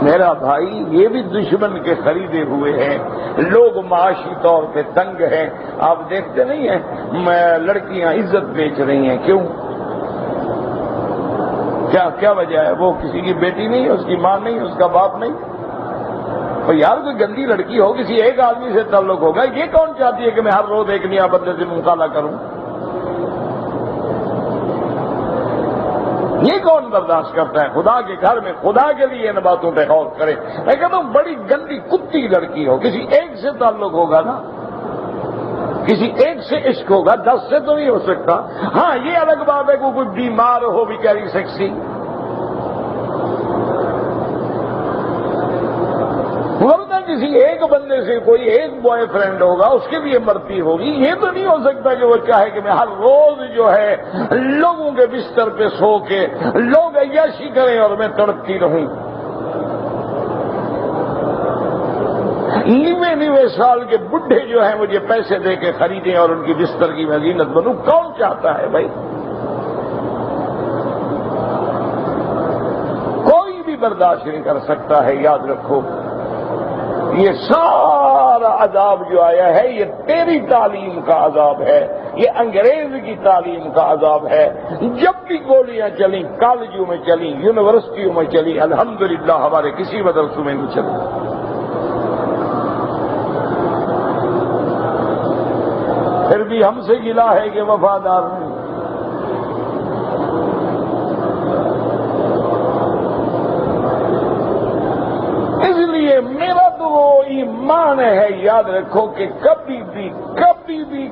میرا بھائی یہ بھی دشمن کے خریدے ہوئے ہیں. لوگ معاشی طور پہ تنگ ہیں. آپ دیکھتے نہیں ہیں لڑکیاں عزت بیچ رہی ہیں، کیوں؟ کیا وجہ ہے؟ وہ کسی کی بیٹی نہیں، اس کی ماں نہیں، اس کا باپ نہیں. اور یار کوئی گندی لڑکی ہو، کسی ایک آدمی سے تعلق ہوگا. یہ کون چاہتی ہے کہ میں ہر روز ایک نیا بندے سے مطالعہ کروں؟ یہ کون برداشت کرتا ہے؟ خدا کے گھر میں خدا کے لیے ان باتوں پہ غور کرے. میں کہتا ہوں بڑی گندی کتی لڑکی ہو، کسی ایک سے تعلق ہوگا نا، کسی ایک سے عشق ہوگا، 10 سے تو نہیں ہو سکتا. ہاں یہ الگ بات ہے کہ کوئی بیمار ہو بیچاری سیکسی، ورنہ کسی ایک بندے سے کوئی ایک بوائے فرینڈ ہوگا اس کے لیے مرتی ہوگی. یہ تو نہیں ہو سکتا کہ وہ چاہے کہ میں ہر روز جو ہے لوگوں کے بستر پہ سو کے لوگ عیاشی کریں اور میں تڑپتی رہوں. 90 سال کے بڈھے جو ہیں مجھے پیسے دے کے خریدیں اور ان کی بستر کی میں زینت بنوں. کون چاہتا ہے بھائی؟ کوئی بھی برداشت نہیں کر سکتا ہے. یاد رکھو یہ سارا عذاب جو آیا ہے یہ تیری تعلیم کا عذاب ہے، یہ انگریز کی تعلیم کا عذاب ہے. جب بھی گولیاں چلیں، کالجوں میں چلیں، یونیورسٹیوں میں چلیں، الحمدللہ ہمارے کسی مدرسوں میں نہیں چلیں. پھر بھی ہم سے گلا ہے کہ وفادار نہیں. اس لیے میرا تو وہ ایمان ہے، یاد رکھو کہ کبھی بھی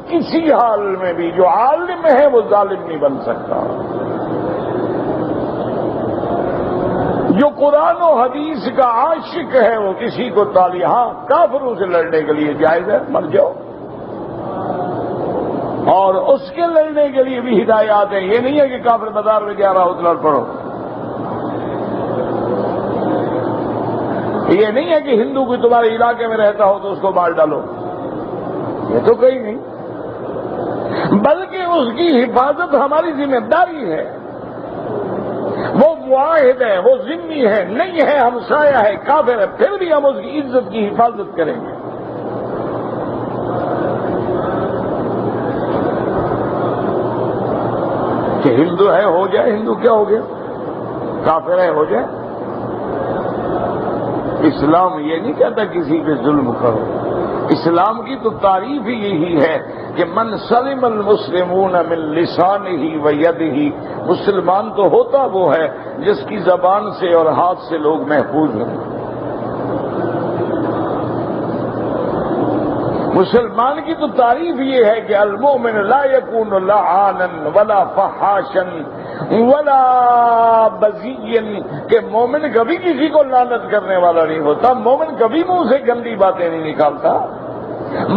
کسی حال میں بھی جو عالم ہے وہ ظالم نہیں بن سکتا. جو قرآن و حدیث کا عاشق ہے وہ کسی کو ہاں کافروں سے لڑنے کے لیے جائز ہے، مر جاؤ، اور اس کے لڑنے کے لیے بھی ہدایات ہیں. یہ نہیں ہے کہ کافر بازار میں جا رہا ہو تو لڑ پڑو. یہ نہیں ہے کہ ہندو کوئی تمہارے علاقے میں رہتا ہو تو اس کو مار ڈالو. یہ تو کہیں نہیں، بلکہ اس کی حفاظت ہماری ذمہ داری ہے. وہ معاہد ہے، وہ ذمہ ہے، نہیں ہے ہمسایہ ہے، کافر ہے، پھر بھی ہم اس کی عزت کی حفاظت کریں گے. کہ ہندو ہے ہو جائے، ہندو کیا ہو گیا، کافر ہے ہو جائے. اسلام یہ نہیں کہتا کسی پہ ظلم کرو. اسلام کی تو تعریف ہی یہی ہے کہ من سلم المسلمون من لسانہ و یدہ، مسلمان تو ہوتا وہ ہے جس کی زبان سے اور ہاتھ سے لوگ محفوظ ہیں۔ مسلمان کی تو تعریف یہ ہے کہ المؤمن لا یکون لعانا ولا فحاشا ولا بذیا، کہ مومن کبھی کسی کو لعنت کرنے والا نہیں ہوتا، مومن کبھی منہ سے گندی باتیں نہیں نکالتا،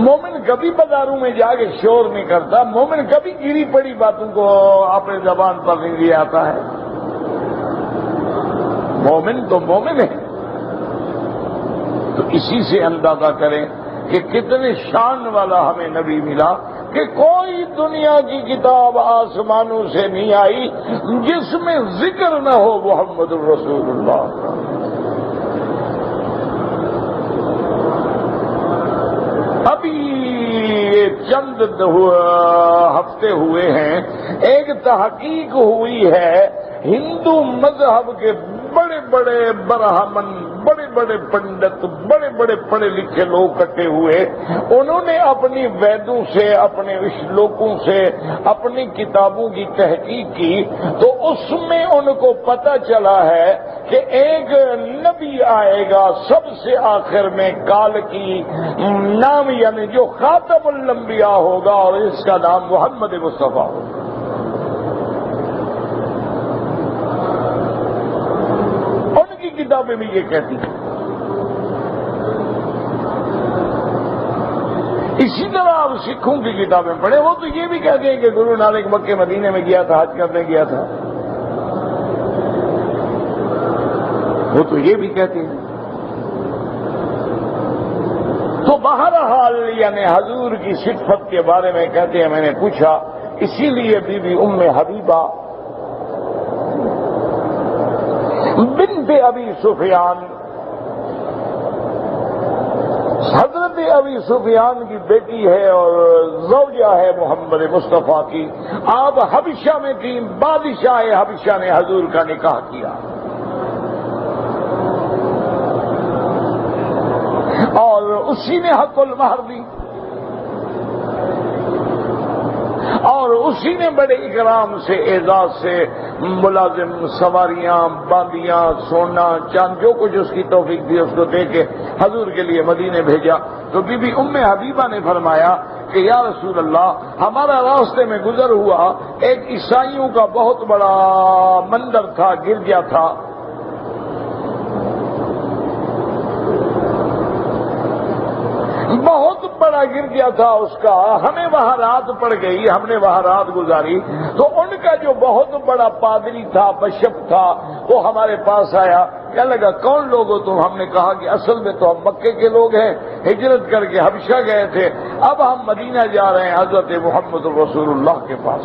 مومن کبھی بازاروں میں جا کے شور نہیں کرتا، مومن کبھی گری پڑی باتوں کو اپنے زبان پر نہیں لے آتا ہے۔ مومن تو مومن ہے۔ تو اسی سے اندازہ کریں کہ کتنے شان والا ہمیں نبی ملا کہ کوئی دنیا کی کتاب آسمانوں سے نہیں آئی جس میں ذکر نہ ہو محمد الرسول اللہ۔ ابھی چند ہفتے ہوئے ہیں، ایک تحقیق ہوئی ہے، ہندو مذہب کے بڑے بڑے برہمن، بڑے بڑے پنڈت، بڑے بڑے پڑھے لکھے لوگ کٹے ہوئے، انہوں نے اپنی ویدوں سے، اپنے شلوکوں سے، اپنی کتابوں کی تحقیق کی، تو اس میں ان کو پتہ چلا ہے کہ ایک نبی آئے گا سب سے آخر میں کال کی نام، یعنی جو خاتم الانبیاء ہوگا، اور اس کا نام محمد مصطفیٰ ہوگا۔ کتابیں بھی یہ کہتی ہیں۔ اسی طرح آپ سکھوں کی کتابیں پڑھیں، وہ تو یہ بھی کہتے ہیں کہ گرو نانک مکے مدینے میں گیا تھا، حج کرنے گیا تھا، وہ تو یہ بھی کہتے ہیں۔ تو بہرحال یعنی حضور کی صفت کے بارے میں کہتے ہیں، میں نے پوچھا، اسی لیے بی بی ام حبیبہ بنت ابی سفیان، حضرت ابی سفیان کی بیٹی ہے اور زوجہ ہے محمد مصطفیٰ کی، آپ حبشہ میں تھیں، بادشاہ حبشہ نے حضور کا نکاح کیا، اور اسی نے حق المہر دی، اور اسی نے بڑے اکرام سے، اعزاز سے ملازم، سواریاں، باندیاں، سونا، چاند، جو کچھ اس کی توفیق دی اس کو دے کے حضور کے لیے مدینے بھیجا۔ تو بی بی ام حبیبہ نے فرمایا کہ یا رسول اللہ، ہمارا راستے میں گزر ہوا ایک عیسائیوں کا بہت بڑا مندر تھا، گرجا تھا، بہت بڑا گرجا تھا اس کا، ہمیں وہاں رات پڑ گئی، ہم نے وہاں رات گزاری، تو ان کا جو بہت بڑا پادری تھا، بشپ تھا، وہ ہمارے پاس آیا، کہنے لگا کون لوگ ہو تم؟ ہم نے کہا کہ اصل میں تو ہم مکے کے لوگ ہیں، ہجرت کر کے حبشہ گئے تھے، اب ہم مدینہ جا رہے ہیں حضرت محمد رسول اللہ کے پاس۔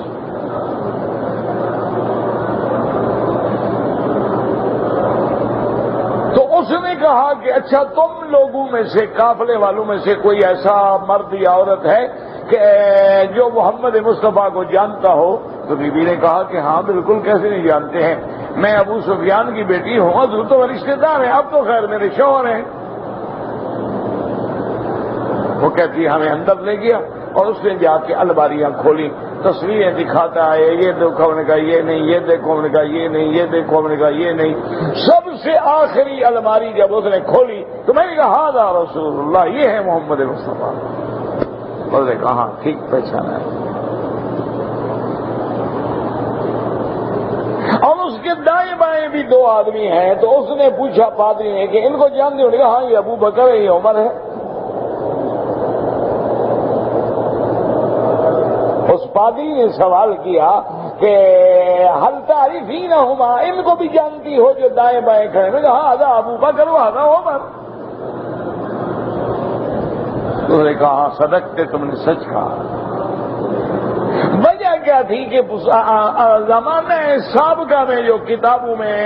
اس نے کہا کہ اچھا تم لوگوں میں سے، قافلے والوں میں سے کوئی ایسا مرد یا عورت ہے کہ جو محمد مصطفیٰ کو جانتا ہو؟ تو بی بی نے کہا کہ ہاں بالکل، کیسے نہیں جانتے ہیں، میں ابو سفیان کی بیٹی ہوں، حضور تو رشتے دار ہیں، اب تو خیر میرے شوہر ہیں۔ وہ کہتی ہمیں اندر لے گیا اور اس نے جا کے الماریاں کھولی، تصویریں دکھاتا ہے، یہ دیکھو، ہم نے کہا یہ نہیں، یہ دیکھو، ہم نے کہا یہ نہیں، یہ دیکھو، ہم نے کہا یہ نہیں، سب سے آخری الماری جب اس نے کھولی تو میں نے کہا ہذا رسول اللہ، یہ ہے محمد مصطفیٰ۔ اس نے کہا ہاں ٹھیک پہچانا ہے۔ اور اس کے دائیں بائیں بھی دو آدمی ہیں، تو اس نے پوچھا پادری نے کہ ان کو جانتے ہو؟ کہا ہاں یہ ابو بکر ہے، یہ عمر ہے۔ اس پادری نے سوال کیا کہ حل تعریفینہما، ان کو بھی جانتی ہو جو دائیں بائیں کھڑے؟ میں نے کہا ہذا ابو بکر و ہذا عمر۔ تو نے کہا صدقتے، تم نے سچ کہا۔ وجہ کیا تھی کہ زمانہ سابقہ میں جو کتابوں میں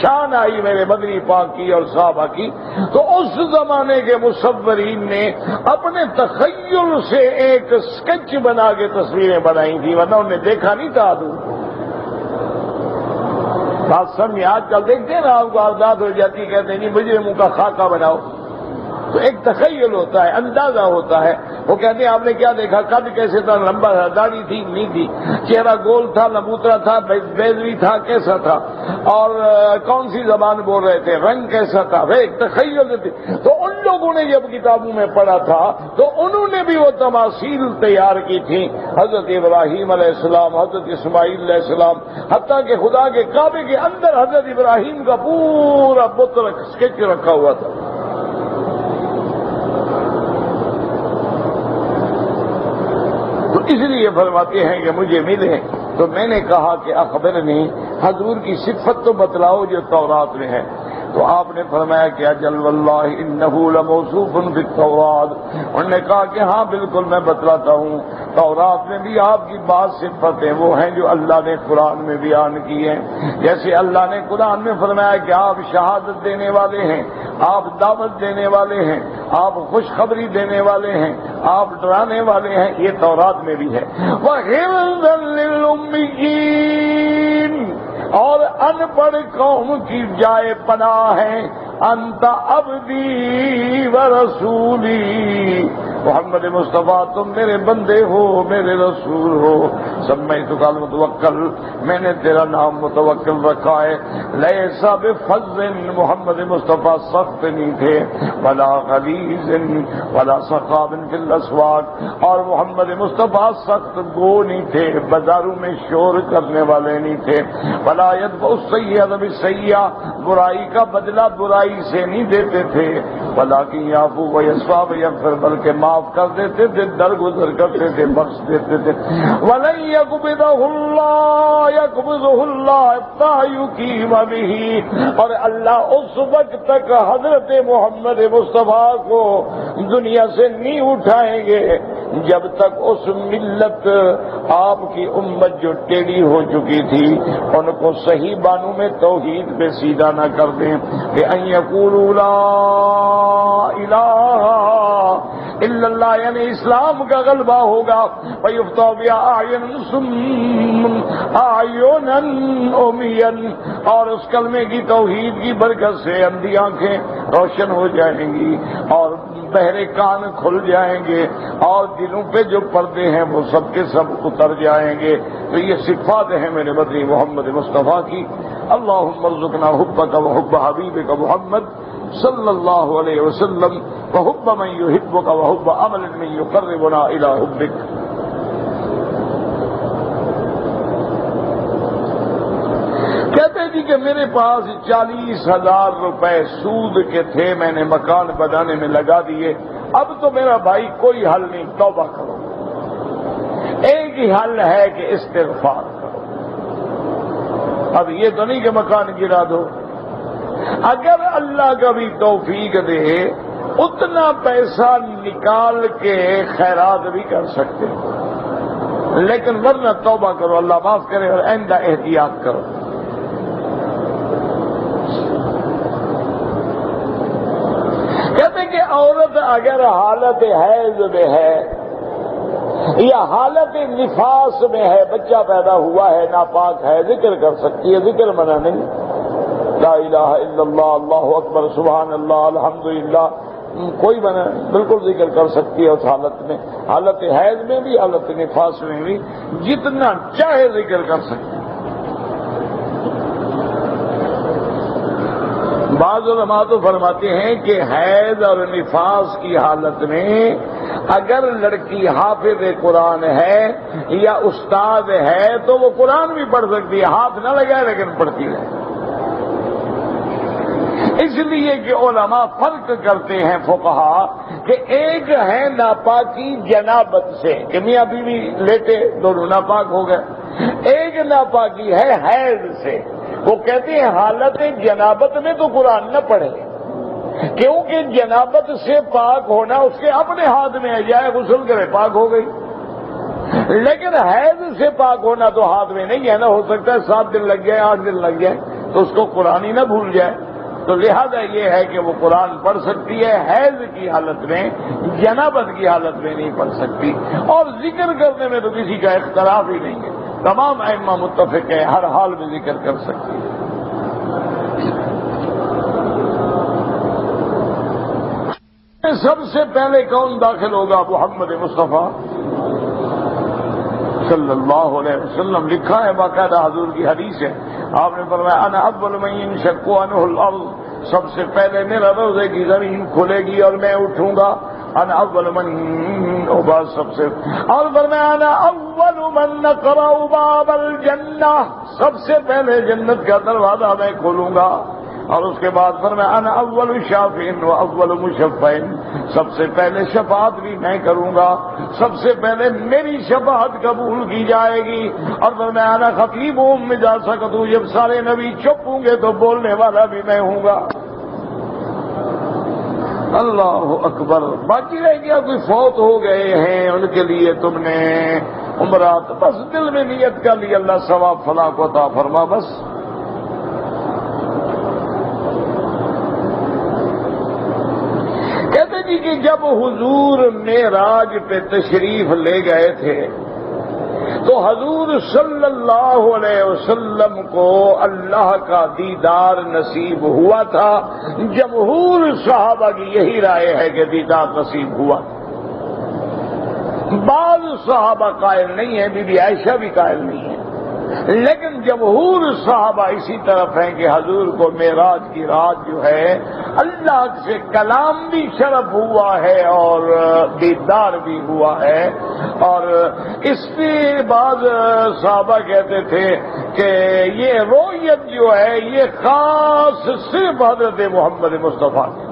شان آئی میرے مدنی پاک کی اور صحابہ کی، تو اس زمانے کے مصورین نے اپنے تخیل سے ایک اسکیچ بنا کے تصویریں بنائی تھی، ورنہ انہوں نے دیکھا نہیں تھا۔ بات سمجھے؟ آج کل دیکھتے ہیں نا، آپ کو واردات ہو جاتی، کہتے ہیں نہیں مجھے منہ کا خاکہ بناؤ، تو ایک تخیل ہوتا ہے، اندازہ ہوتا ہے. وہ کہتے ہیں آپ نے کیا دیکھا، قد کیسے تھا، لمبا تھا، داڑھی تھی نہیں تھی، چہرہ گول تھا، لبوترا تھا، بیضوی تھا، کیسا تھا، اور کون سی زبان بول رہے تھے، رنگ کیسا تھا. وہ ایک تخیل تھی. تو ان لوگوں نے جب کتابوں میں پڑھا تھا تو انہوں نے بھی وہ تماثیل تیار کی تھی. حضرت ابراہیم علیہ السلام، حضرت اسماعیل علیہ السلام، حتیٰ کہ خدا کے کعبے کے اندر حضرت ابراہیم کا پورا بت اسکیچ رکھا ہوا تھا. تو اس لیے فرماتے ہیں کہ مجھے ملے تو میں نے کہا کہ اخبرنی، حضور کی صفت تو بتلاؤ جو تورات میں ہے. تو آپ نے فرمایا کہ اجل واللہ انہ لموصوف بالتورات. انہوں نے کہا کہ ہاں بالکل میں بتلاتا ہوں، تورات میں بھی آپ کی بعض صفتیں وہ ہیں جو اللہ نے قرآن میں بیان کی ہیں. جیسے اللہ نے قرآن میں فرمایا کہ آپ شہادت دینے والے ہیں، آپ دعوت دینے والے ہیں، آپ خوشخبری دینے والے ہیں، آپ ڈرانے والے ہیں. یہ تورات میں بھی ہے. وَحِفْظًا لِّلْأُمِّيِّينَ، اور ان پڑھ قوم کی جائے پناہ ہے. انت عبدی و رسولی، محمد مصطفیٰ تم میرے بندے ہو، میرے رسول ہو. سمیتک المتوکل، میں نے تیرا نام متوکل رکھا ہے. لیس بفظ، محمد مصطفیٰ سخت نہیں تھے، ولا غلیظ ولا سخاب فی الاسواق، اور محمد مصطفیٰ سخت گو نہیں تھے، بازاروں میں شور کرنے والے نہیں تھے. ولا یدفع السیئۃ بالسیئۃ، برائی کا بدلہ برائی سے نہیں دیتے تھے. ولکن یعفو ویصفح ویغفر، بلکہ معاف کر دیتے تھے، درگزر کرتے تھے، بخش دیتے تھے. ولن یقبضہ اللہ حتی یقیم بہ، اور اللہ اس وقت تک حضرت محمد مصطفیٰ کو دنیا سے نہیں اٹھائیں گے جب تک اس ملت آپ کی امت جو ٹیڑھی ہو چکی تھی ان کو صحیح بانوں میں توحید پہ سیدھا نہ کر دیں کہ ان یقولوا لا الہ الا اللہ، یعنی اسلام کا غلبہ ہوگا. فیفتح اعینا عمیا، اور اس کلمے کی توحید کی برکت سے اندھی آنکھیں روشن ہو جائیں گی اور بہرے کان کھل جائیں گے اور دلوں پہ جو پردے ہیں وہ سب کے سب اتر جائیں گے. تو یہ صفات ہیں میرے بدری محمد مصطفیٰ کی. اللہم ارزقنا حبک و حب حبیبک محمد صلی اللہ علیہ وسلم وحب من یحبک وحب عمل من یقربنا الی حبک. کہتے جی کہ میرے پاس 40,000 روپے سود کے تھے، میں نے مکان بنانے میں لگا دیے. اب تو میرا بھائی کوئی حل نہیں، توبہ کرو. ایک ہی حل ہے کہ استغفار کرو. اب یہ تو نہیں کہ مکان گرا دو. اگر اللہ کا بھی توفیق دے اتنا پیسہ نکال کے خیرات بھی کر سکتے، لیکن ورنہ توبہ کرو، اللہ معاف کرے، اور آئندہ احتیاط کرو. کہتے کہ عورت اگر حالت حیض میں ہے یا حالت نفاس میں ہے، بچہ پیدا ہوا ہے، ناپاک ہے، ذکر کر سکتی ہے، ذکر منع نہیں. لا الہ الا اللہ، اللہ اکبر، سبحان اللہ، الحمدللہ، کوئی منع نہیں، بالکل ذکر کر سکتی ہے اس حالت میں، حالت حیض میں بھی، حالت نفاس میں بھی، جتنا چاہے ذکر کر سکتی. بعض علماء تو فرماتے ہیں کہ حیض اور نفاس کی حالت میں اگر لڑکی حافظ قرآن ہے یا استاد ہے تو وہ قرآن بھی پڑھ سکتی ہے، ہاتھ نہ لگائے لیکن پڑھتی ہے. اس لیے کہ علماء فرق کرتے ہیں فقہا کہ ایک ہے ناپاکی جنابت سے کہ میاں بیوی لیٹے دونوں ناپاک ہو گئے، ایک ناپاکی ہے حیض سے. وہ کہتے ہیں حالت جنابت میں تو قرآن نہ پڑھے، کیونکہ جنابت سے پاک ہونا اس کے اپنے ہاتھ میں ہے، جائے غسل کرے پاک ہو گئی. لیکن حیض سے پاک ہونا تو ہاتھ میں نہیں ہے نا، ہو سکتا ہے 7 دن لگ جائے، 8 دن لگ جائے، تو اس کو قرآن ہی نہ بھول جائے. تو لہذا یہ ہے کہ وہ قرآن پڑھ سکتی ہے حیض کی حالت میں، جنابت کی حالت میں نہیں پڑھ سکتی. اور ذکر کرنے میں تو کسی کا اختلاف ہی نہیں ہے، تمام ائمہ متفق ہیں، ہر حال میں ذکر کر سکتی ہے. سب سے پہلے کون داخل ہوگا؟ محمد مصطفیٰ صلی اللہ علیہ وسلم. لکھا ہے باقاعدہ، حضور کی حدیث ہے، آپ نے فرمایا انا اول من ينشق عنه الارض، سب سے پہلے میرا روزے کی زمین کھلے گی اور میں اٹھوں گا. انا اول من ابا، سب سے، اور فرمایا انا اول من نقرأ باب الجنہ، سب سے پہلے جنت کا دروازہ میں کھولوں گا. اور اس کے بعد فرمایا انا اول شافع و اول مشفع، سب سے پہلے شفاعت بھی میں کروں گا، سب سے پہلے میری شفاعت قبول کی جائے گی. اور فرمایا انا خطیب اذا سکتوا، جب سارے نبی چپ ہوں گے تو بولنے والا بھی میں ہوں گا. اللہ اکبر. باقی رہ گیا کوئی فوت ہو گئے ہیں ان کے لیے تم نے عمرہ، تو بس دل میں نیت کر لی، اللہ ثواب فلاں کو عطا فرما. بس کہتے جی کہ جب حضور معراج پہ تشریف لے گئے تھے تو حضور صلی اللہ علیہ وسلم کو اللہ کا دیدار نصیب ہوا تھا. جمہور صحابہ کی یہی رائے ہے کہ دیدار نصیب ہوا. بعض صحابہ قائل نہیں ہیں، بی بی عائشہ بھی قائل نہیں ہے، لیکن جمہور صحابہ اسی طرف ہیں کہ حضور کو معراج کی رات جو ہے اللہ سے کلام بھی شرف ہوا ہے اور دیدار بھی ہوا ہے. اور اس لیے بعض صحابہ کہتے تھے کہ یہ رؤیت جو ہے یہ خاص صرف حضرت محمد مصطفیٰ کی.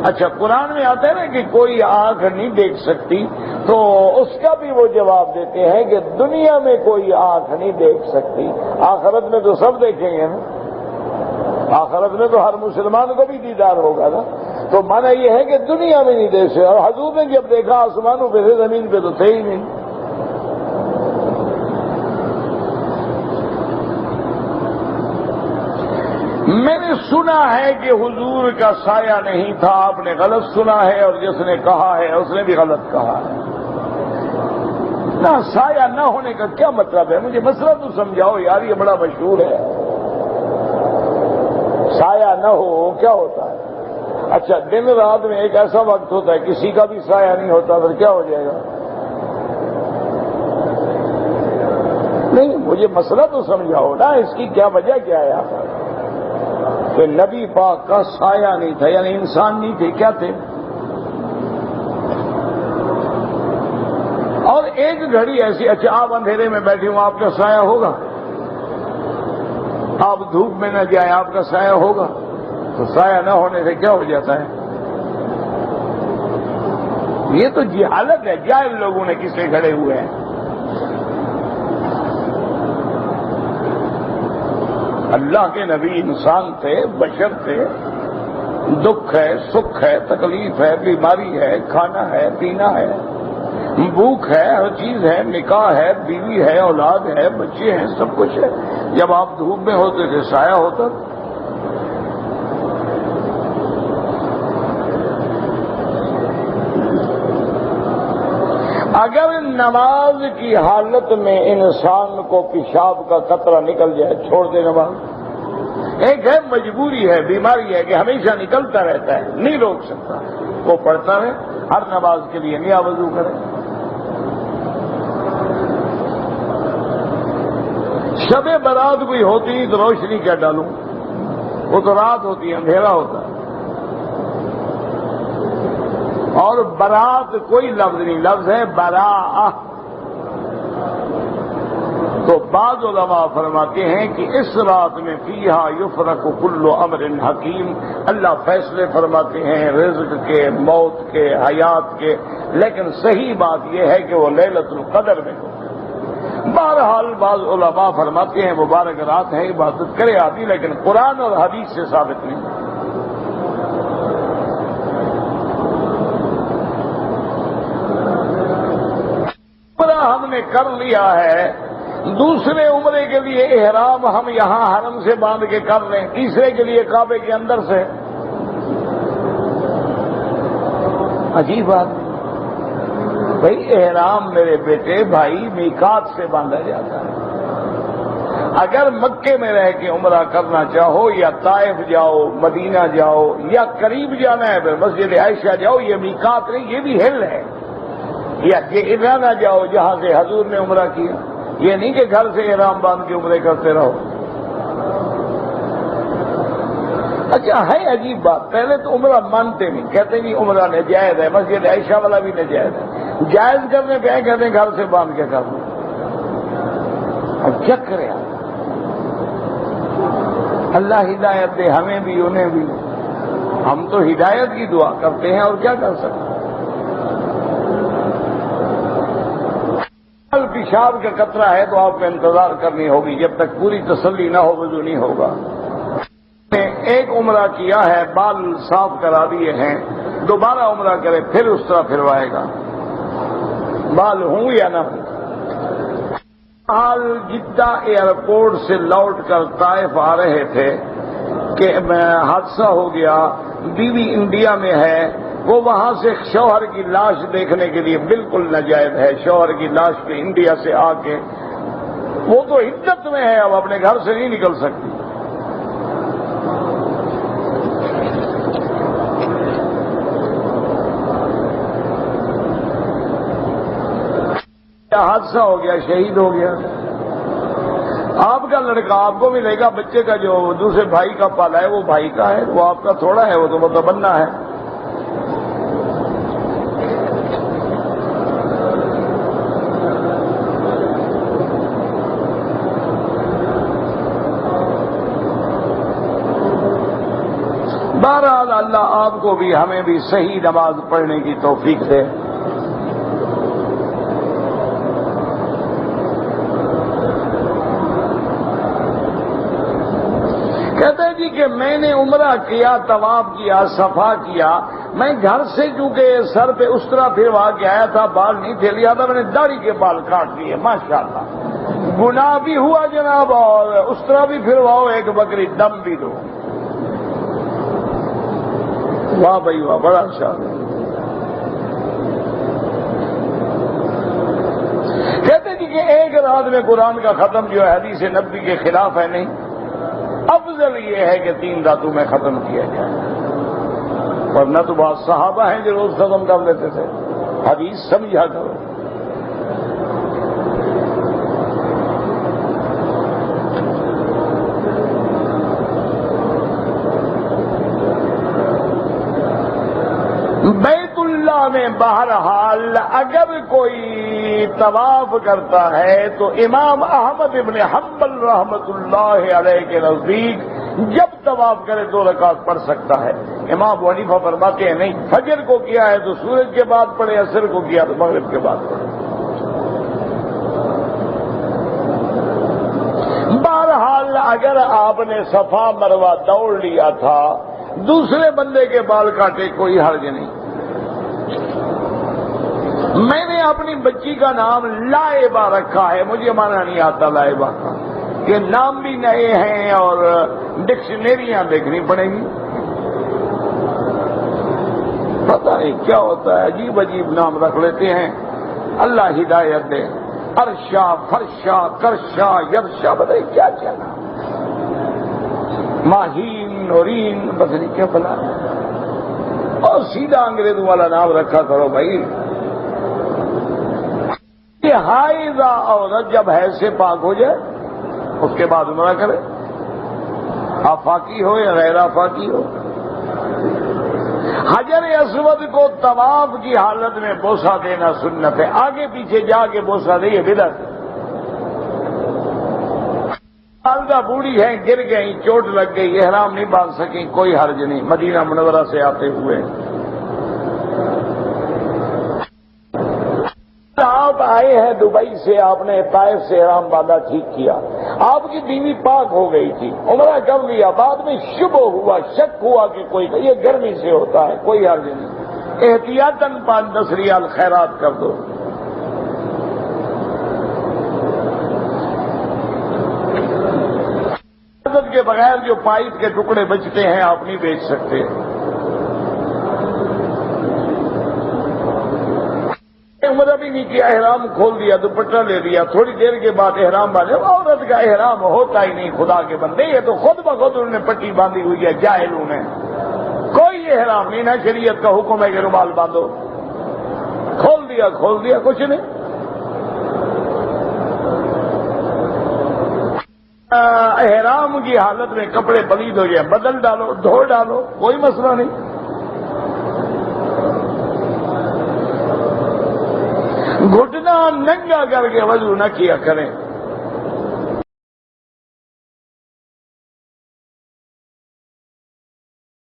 اچھا، قرآن میں آتا ہے نا کہ کوئی آنکھ نہیں دیکھ سکتی، تو اس کا بھی وہ جواب دیتے ہیں کہ دنیا میں کوئی آنکھ نہیں دیکھ سکتی، آخرت میں تو سب دیکھیں گے نا، آخرت میں تو ہر مسلمان کو بھی دیدار ہوگا نا. تو معنی یہ ہے کہ دنیا میں نہیں دیکھ سکتے. اور حضور نے جب دیکھا آسمانوں پہ تھے، زمین پہ تو تھے ہی نہیں. میں نے سنا ہے کہ حضور کا سایہ نہیں تھا، آپ نے غلط سنا ہے، اور جس نے کہا ہے اس نے بھی غلط کہا ہے. نہ سایہ نہ ہونے کا کیا مطلب ہے؟ مجھے مسئلہ تو سمجھاؤ یار، یہ بڑا مشہور ہے. سایہ نہ ہو کیا ہوتا ہے؟ اچھا، دن رات میں ایک ایسا وقت ہوتا ہے کسی کا بھی سایہ نہیں ہوتا، پھر کیا ہو جائے گا؟ نہیں، مجھے مسئلہ تو سمجھاؤ نا، اس کی کیا وجہ کیا ہے آپ کہ نبی پاک کا سایہ نہیں تھا، یعنی انسان نہیں تھے، کیا تھے؟ اور ایک گھڑی ایسی، اچھا آپ اندھیرے میں بیٹھے ہوں، آپ کا سایہ ہوگا؟ آپ دھوپ میں نہ جائیں، آپ کا سایہ ہوگا؟ تو سایہ نہ ہونے سے کیا ہو جاتا ہے؟ یہ تو جہالت ہے، جاہل لوگوں نے کس سے کھڑے ہوئے ہیں. اللہ کے نبی انسان تھے، بشر تھے. دکھ ہے، سکھ ہے، تکلیف ہے، بیماری ہے، کھانا ہے، پینا ہے، بھوک ہے، ہر چیز ہے، نکاح ہے، بیوی ہے، اولاد ہے، بچے ہیں، سب کچھ ہے. جب آپ دھوپ میں ہوتے تھے سایہ ہوتا. اگر نماز کی حالت میں انسان کو پیشاب کا قطرہ نکل جائے، چھوڑ دے نماز. ایک ہے مجبوری ہے، بیماری ہے کہ ہمیشہ نکلتا رہتا ہے، نہیں روک سکتا، وہ پڑھتا ہے، ہر نماز کے لیے نیا وضو کرے. شب برات کوئی ہوتی تو روشنی کیا ڈالوں، وہ تو رات ہوتی ہے، اندھیرا ہوتا ہے. اور برات کوئی لفظ نہیں، لفظ ہے براء. تو بعض علماء فرماتے ہیں کہ اس رات میں فیہا یفرق کل امر حکیم، اللہ فیصلے فرماتے ہیں رزق کے، موت کے، حیات کے. لیکن صحیح بات یہ ہے کہ وہ لیلۃ القدر میں. بہرحال بعض علماء فرماتے ہیں مبارک رات ہے، عبادت کرے آدمی، لیکن قرآن اور حدیث سے ثابت نہیں. ہم نے کر لیا ہے، دوسرے عمرے کے لیے احرام ہم یہاں حرم سے باندھ کے کر لیں، تیسرے کے لیے کعبے کے اندر سے. عجیب بات. بھائی احرام میرے بیٹے بھائی میقات سے باندھا جاتا ہے، اگر مکے میں رہ کے عمرہ کرنا چاہو یا طائف جاؤ، مدینہ جاؤ، یا قریب جانا ہے پھر مسجد عائشہ جاؤ، یہ میقات نہیں، یہ بھی ہل ہے، یا کہ نہ جاؤ جہاں سے حضور نے عمرہ کیا، یہ نہیں کہ گھر سے احرام باندھ کے عمرے کرتے رہو۔ اچھا ہے عجیب بات، پہلے تو عمرہ مانتے نہیں، کہتے نہیں عمرہ ناجائز ہے، مسجد عائشہ والا بھی ناجائز ہے، جائز کرنے پہ کہتے ہیں گھر سے باندھ کے کر لیں۔ اب کیا کریں اللہ ہدایت دے ہمیں بھی انہیں بھی، ہم تو ہدایت کی دعا کرتے ہیں اور کیا کر سکتے ہیں۔ پیشاب کا قطرہ ہے تو آپ کو انتظار کرنی ہوگی، جب تک پوری تسلی نہ ہو وضو نہیں ہوگا۔ ایک عمرہ کیا ہے، بال صاف کرا دیے ہیں، دوبارہ عمرہ کرے پھر اس طرح پھروائے گا، بال ہوں یا نہ ہوں۔ حال جدہ ایئرپورٹ سے لوٹ کر طائف آ رہے تھے کہ حادثہ ہو گیا، بیوی انڈیا میں ہے، وہ وہاں سے شوہر کی لاش دیکھنے کے لیے بالکل ناجائز ہے، شوہر کی لاش پہ انڈیا سے آ کے، وہ تو عدت میں ہے، اب اپنے گھر سے نہیں نکل سکتی۔ حادثہ ہو گیا، شہید ہو گیا، آپ کا لڑکا آپ کو ملے گا، بچے کا جو دوسرے بھائی کا پالا ہے وہ بھائی کا ہے، وہ آپ کا تھوڑا ہے، وہ تو متبنہ ہے۔ بہرحال اللہ آپ کو بھی ہمیں بھی صحیح نماز پڑھنے کی توفیق دے۔ کہتے ہیں جی کہ میں نے عمرہ کیا، طواف کیا، صفا کیا، میں گھر سے چونکہ سر پہ اس طرح پھروا کے آیا تھا، بال نہیں تھے، لہٰذا میں نے داڑھی کے بال کاٹ دیے، ماشاءاللہ گناہ بھی ہوا جناب، اور اس طرح بھی پھرواؤ، ایک بکری دم بھی دو، واہ بھائی واہ، بڑا اچھا۔ کہتے جی کہ ایک رات میں قرآن کا ختم جو ہے حدیث نبی کے خلاف ہے، نہیں، افضل یہ ہے کہ 3 راتوں میں ختم کیا جائے، ورنہ تو بعض صحابہ ہیں جو روز ختم کر لیتے تھے، حدیث سمجھا کرو۔ بیت اللہ میں بہرحال اگر کوئی طواف کرتا ہے تو امام احمد ابن حنبل رحمت اللہ علیہ کے نزدیک جب طواف کرے 2 رکعت پڑھ سکتا ہے۔ امام ابو حنیفہ فرماتے ہیں نہیں، فجر کو کیا ہے تو سورج کے بعد پڑھے، عصر کو کیا تو مغرب کے بعد پڑھے۔ بہرحال اگر آپ نے صفا مروہ دوڑ لیا تھا، دوسرے بندے کے بال کاٹے، کوئی حرج نہیں۔ میں نے اپنی بچی کا نام لائبہ رکھا ہے، مجھے مانا نہیں آتا لائبہ کا، کہ نام بھی نئے ہیں اور ڈکشنریاں دیکھنی پڑیں گی، پتہ نہیں کیا ہوتا ہے، عجیب عجیب نام رکھ لیتے ہیں، اللہ ہدایت دے۔ ارشا، فرشا، کرشا، یرشا، بتائیے کیا کیا نام، ماہین، نورین، پتہ نہیں کیا بنا، اور سیدھا انگریزوں والا نام رکھا کرو بھائی۔ یہ حائضہ عورت جب حیض سے پاک ہو جائے اس کے بعد عمرہ کرے، آفاقی ہو یا غیر آفاقی ہو۔ حجر اسود کو طواف کی حالت میں بوسہ دینا سنت ہے، آگے پیچھے جا کے بوسہ دے یہ بدعت ہے۔ والدہ بوڑھی ہیں، گر گئی، چوٹ لگ گئی، احرام نہیں باندھ سکیں، کوئی حرج نہیں، مدینہ منورہ سے آتے ہوئے۔ آپ آئے ہیں دبئی سے، آپ نے طائف سے احرام باندھا، ٹھیک کیا، آپ کی بیوی پاک ہو گئی تھی، عمرہ کر لیا، بعد میں شبہ ہوا، شک ہوا کہ کوئی یہ گرمی سے ہوتا ہے، کوئی حرج نہیں، احتیاطاً 5-10 ریال خیرات کر دو۔ اجازت کے بغیر جو پائپ کے ٹکڑے بچتے ہیں آپ نہیں بیچ سکتے۔ عمرہ بھی نہیں کیا، احرام کھول دیا، دوپٹہ لے لیا، تھوڑی دیر کے بعد احرام والے، عورت کا احرام ہوتا ہی نہیں خدا کے بندے، یہ تو خود بخود انہوں نے پٹی باندھی ہوئی ہے جاہلوں نے، کوئی احرام نہیں، نہ شریعت کا حکم ہے کہ رومال باندھو، کھول دیا کچھ نہیں۔ احرام کی حالت میں کپڑے پلید ہو جائے بدل ڈالو، دھو ڈالو، کوئی مسئلہ نہیں۔ گھٹنا ننگا کر کے وضو نہ کیا کریں،